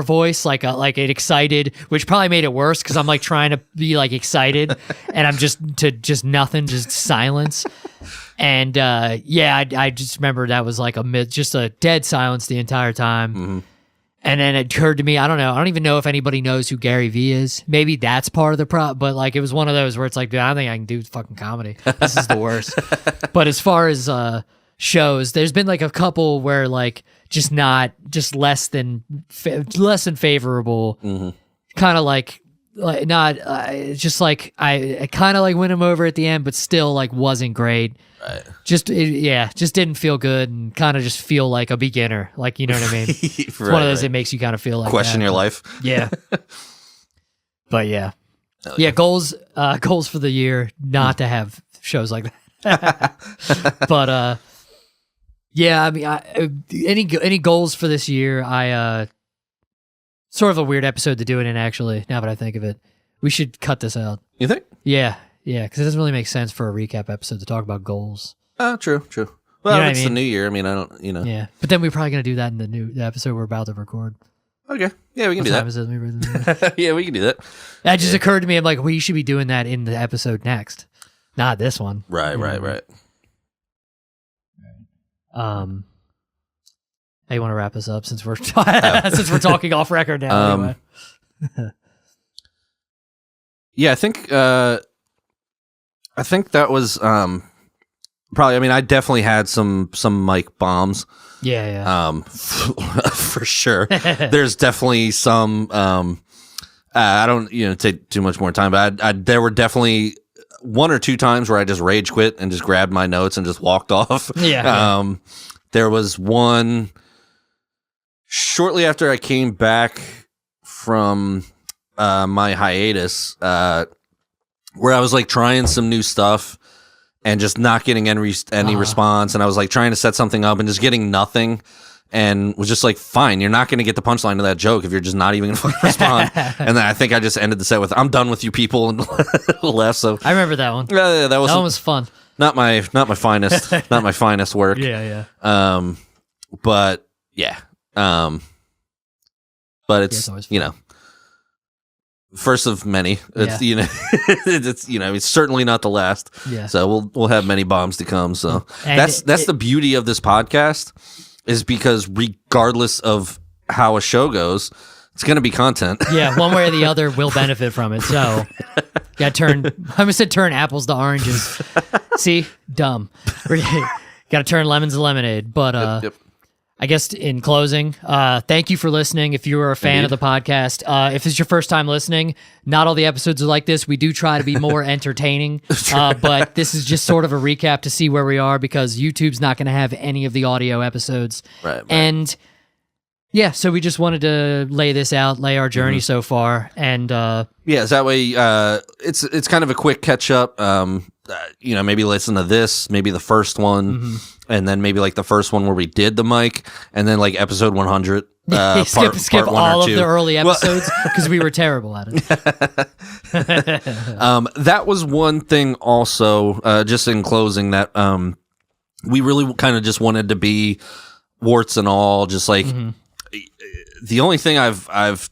voice, like an excited, which probably made it worse because I'm like trying to be like excited, and I'm just nothing, just silence. And I just remember that was like just a dead silence the entire time. And then it occurred to me, I don't even know if anybody knows who Gary V is. Maybe that's part of the problem, but like it was one of those where it's like, dude, I don't think I can do fucking comedy. This is the worst. But as far as shows, there's been like a couple where like just less than favorable, kind of like not just like I kind of like win him over at the end, but still like wasn't great. Right. Just didn't feel good, and kind of just feel like a beginner, like, you know what I mean. It's one of those that makes you kind of feel like question your life. Yeah. But yeah, goals for the year, not to have shows like that. But yeah, I mean, any goals for this year? Sort of a weird episode to do it in, actually. Now that I think of it, we should cut this out. You think? Yeah, because it doesn't really make sense for a recap episode to talk about goals. Oh, true. Well, you know it's the new year. I mean, I don't, Yeah, but then we're probably gonna do that in the episode we're about to record. Okay. Yeah, we can do that. Yeah, we can do that. That just occurred to me. I'm like, we should be doing that in the episode next, not this one. Right. How you want to wrap this up since we're talking off record now? Anyway. Yeah, I think that was probably. I mean, I definitely had some mic bombs. Yeah. For sure. There's definitely some. I don't take too much more time, but there were definitely one or two times where I just rage quit and just grabbed my notes and just walked off. Yeah. There was one shortly after I came back from my hiatus, where I was like trying some new stuff and just not getting any response, and I was like trying to set something up and just getting nothing, and was just like, fine, you're not going to get the punchline of that joke if you're just not even going to respond. And then I think I just ended the set with, I'm done with you people, and left. So I remember that one. That one was fun. Not my finest, not my finest work. Yeah. But yeah. But it's first of many. It's it's certainly not the last. Yeah. So we'll have many bombs to come. So that's the beauty of this podcast, is because regardless of how a show goes, it's going to be content. Yeah, one way or the other will benefit from it. So, I almost said turn apples to oranges. See? Dumb. Got to turn lemons to lemonade. But yep. I guess in closing, thank you for listening. If you are a fan of the podcast, if it's your first time listening, not all the episodes are like this. We do try to be more entertaining, but this is just sort of a recap to see where we are, because YouTube's not going to have any of the audio episodes. Right. And yeah, so we just wanted to lay this out, lay our journey so far, and yeah, so that way it's kind of a quick catch up. Maybe listen to this, maybe the first one, and then maybe like the first one where we did the mic, and then like episode 100. Skip all of the early episodes because we were terrible at it. That was one thing also, just in closing, that we really kind of just wanted to be warts and all, just like the only thing I've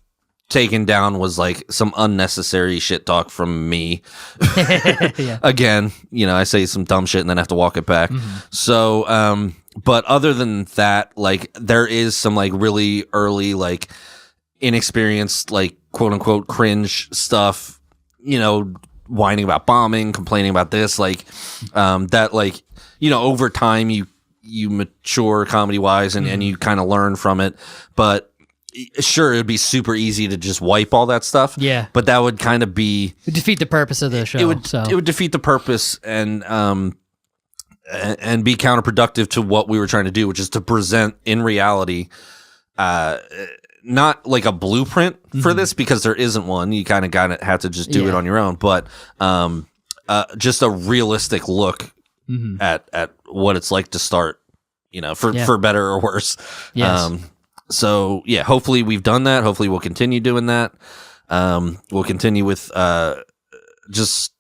taken down was like some unnecessary shit talk from me. Yeah. Again, I say some dumb shit and then have to walk it back. So, but other than that, like there is some like really early, like, inexperienced, like quote unquote cringe stuff, you know, whining about bombing, complaining about this, like that, like, you know, over time you mature comedy wise and you kind of learn from it. But sure, it'd be super easy to just wipe all that stuff. Yeah. But that would kind of be defeat the purpose of the show. It would defeat the purpose and be counterproductive to what we were trying to do, which is to present in reality, not like a blueprint for this, because there isn't one. You kind of have to just do it on your own, but just a realistic look at what it's like to start, you know, for better or worse. Yes. So yeah, hopefully we've done that. Hopefully we'll continue doing that. We'll continue with just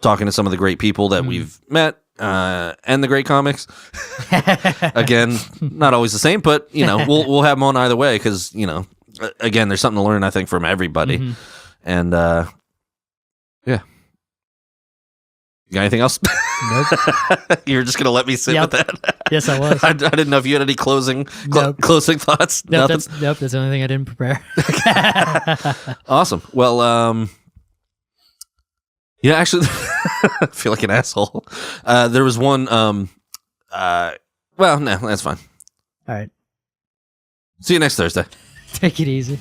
talking to some of the great people that we've met. And the great comics. Again, not always the same, but you know, we'll have them on either way, because you know, again, there's something to learn, I think, from everybody. And yeah, you got anything else? Nope. You were just gonna let me sit with that? Yes, I was. I didn't know if you had any closing thoughts. Nope, that's the only thing I didn't prepare. Awesome. Well, yeah, actually, I feel like an asshole. There was one. Well, no, that's fine. All right. See you next Thursday. Take it easy.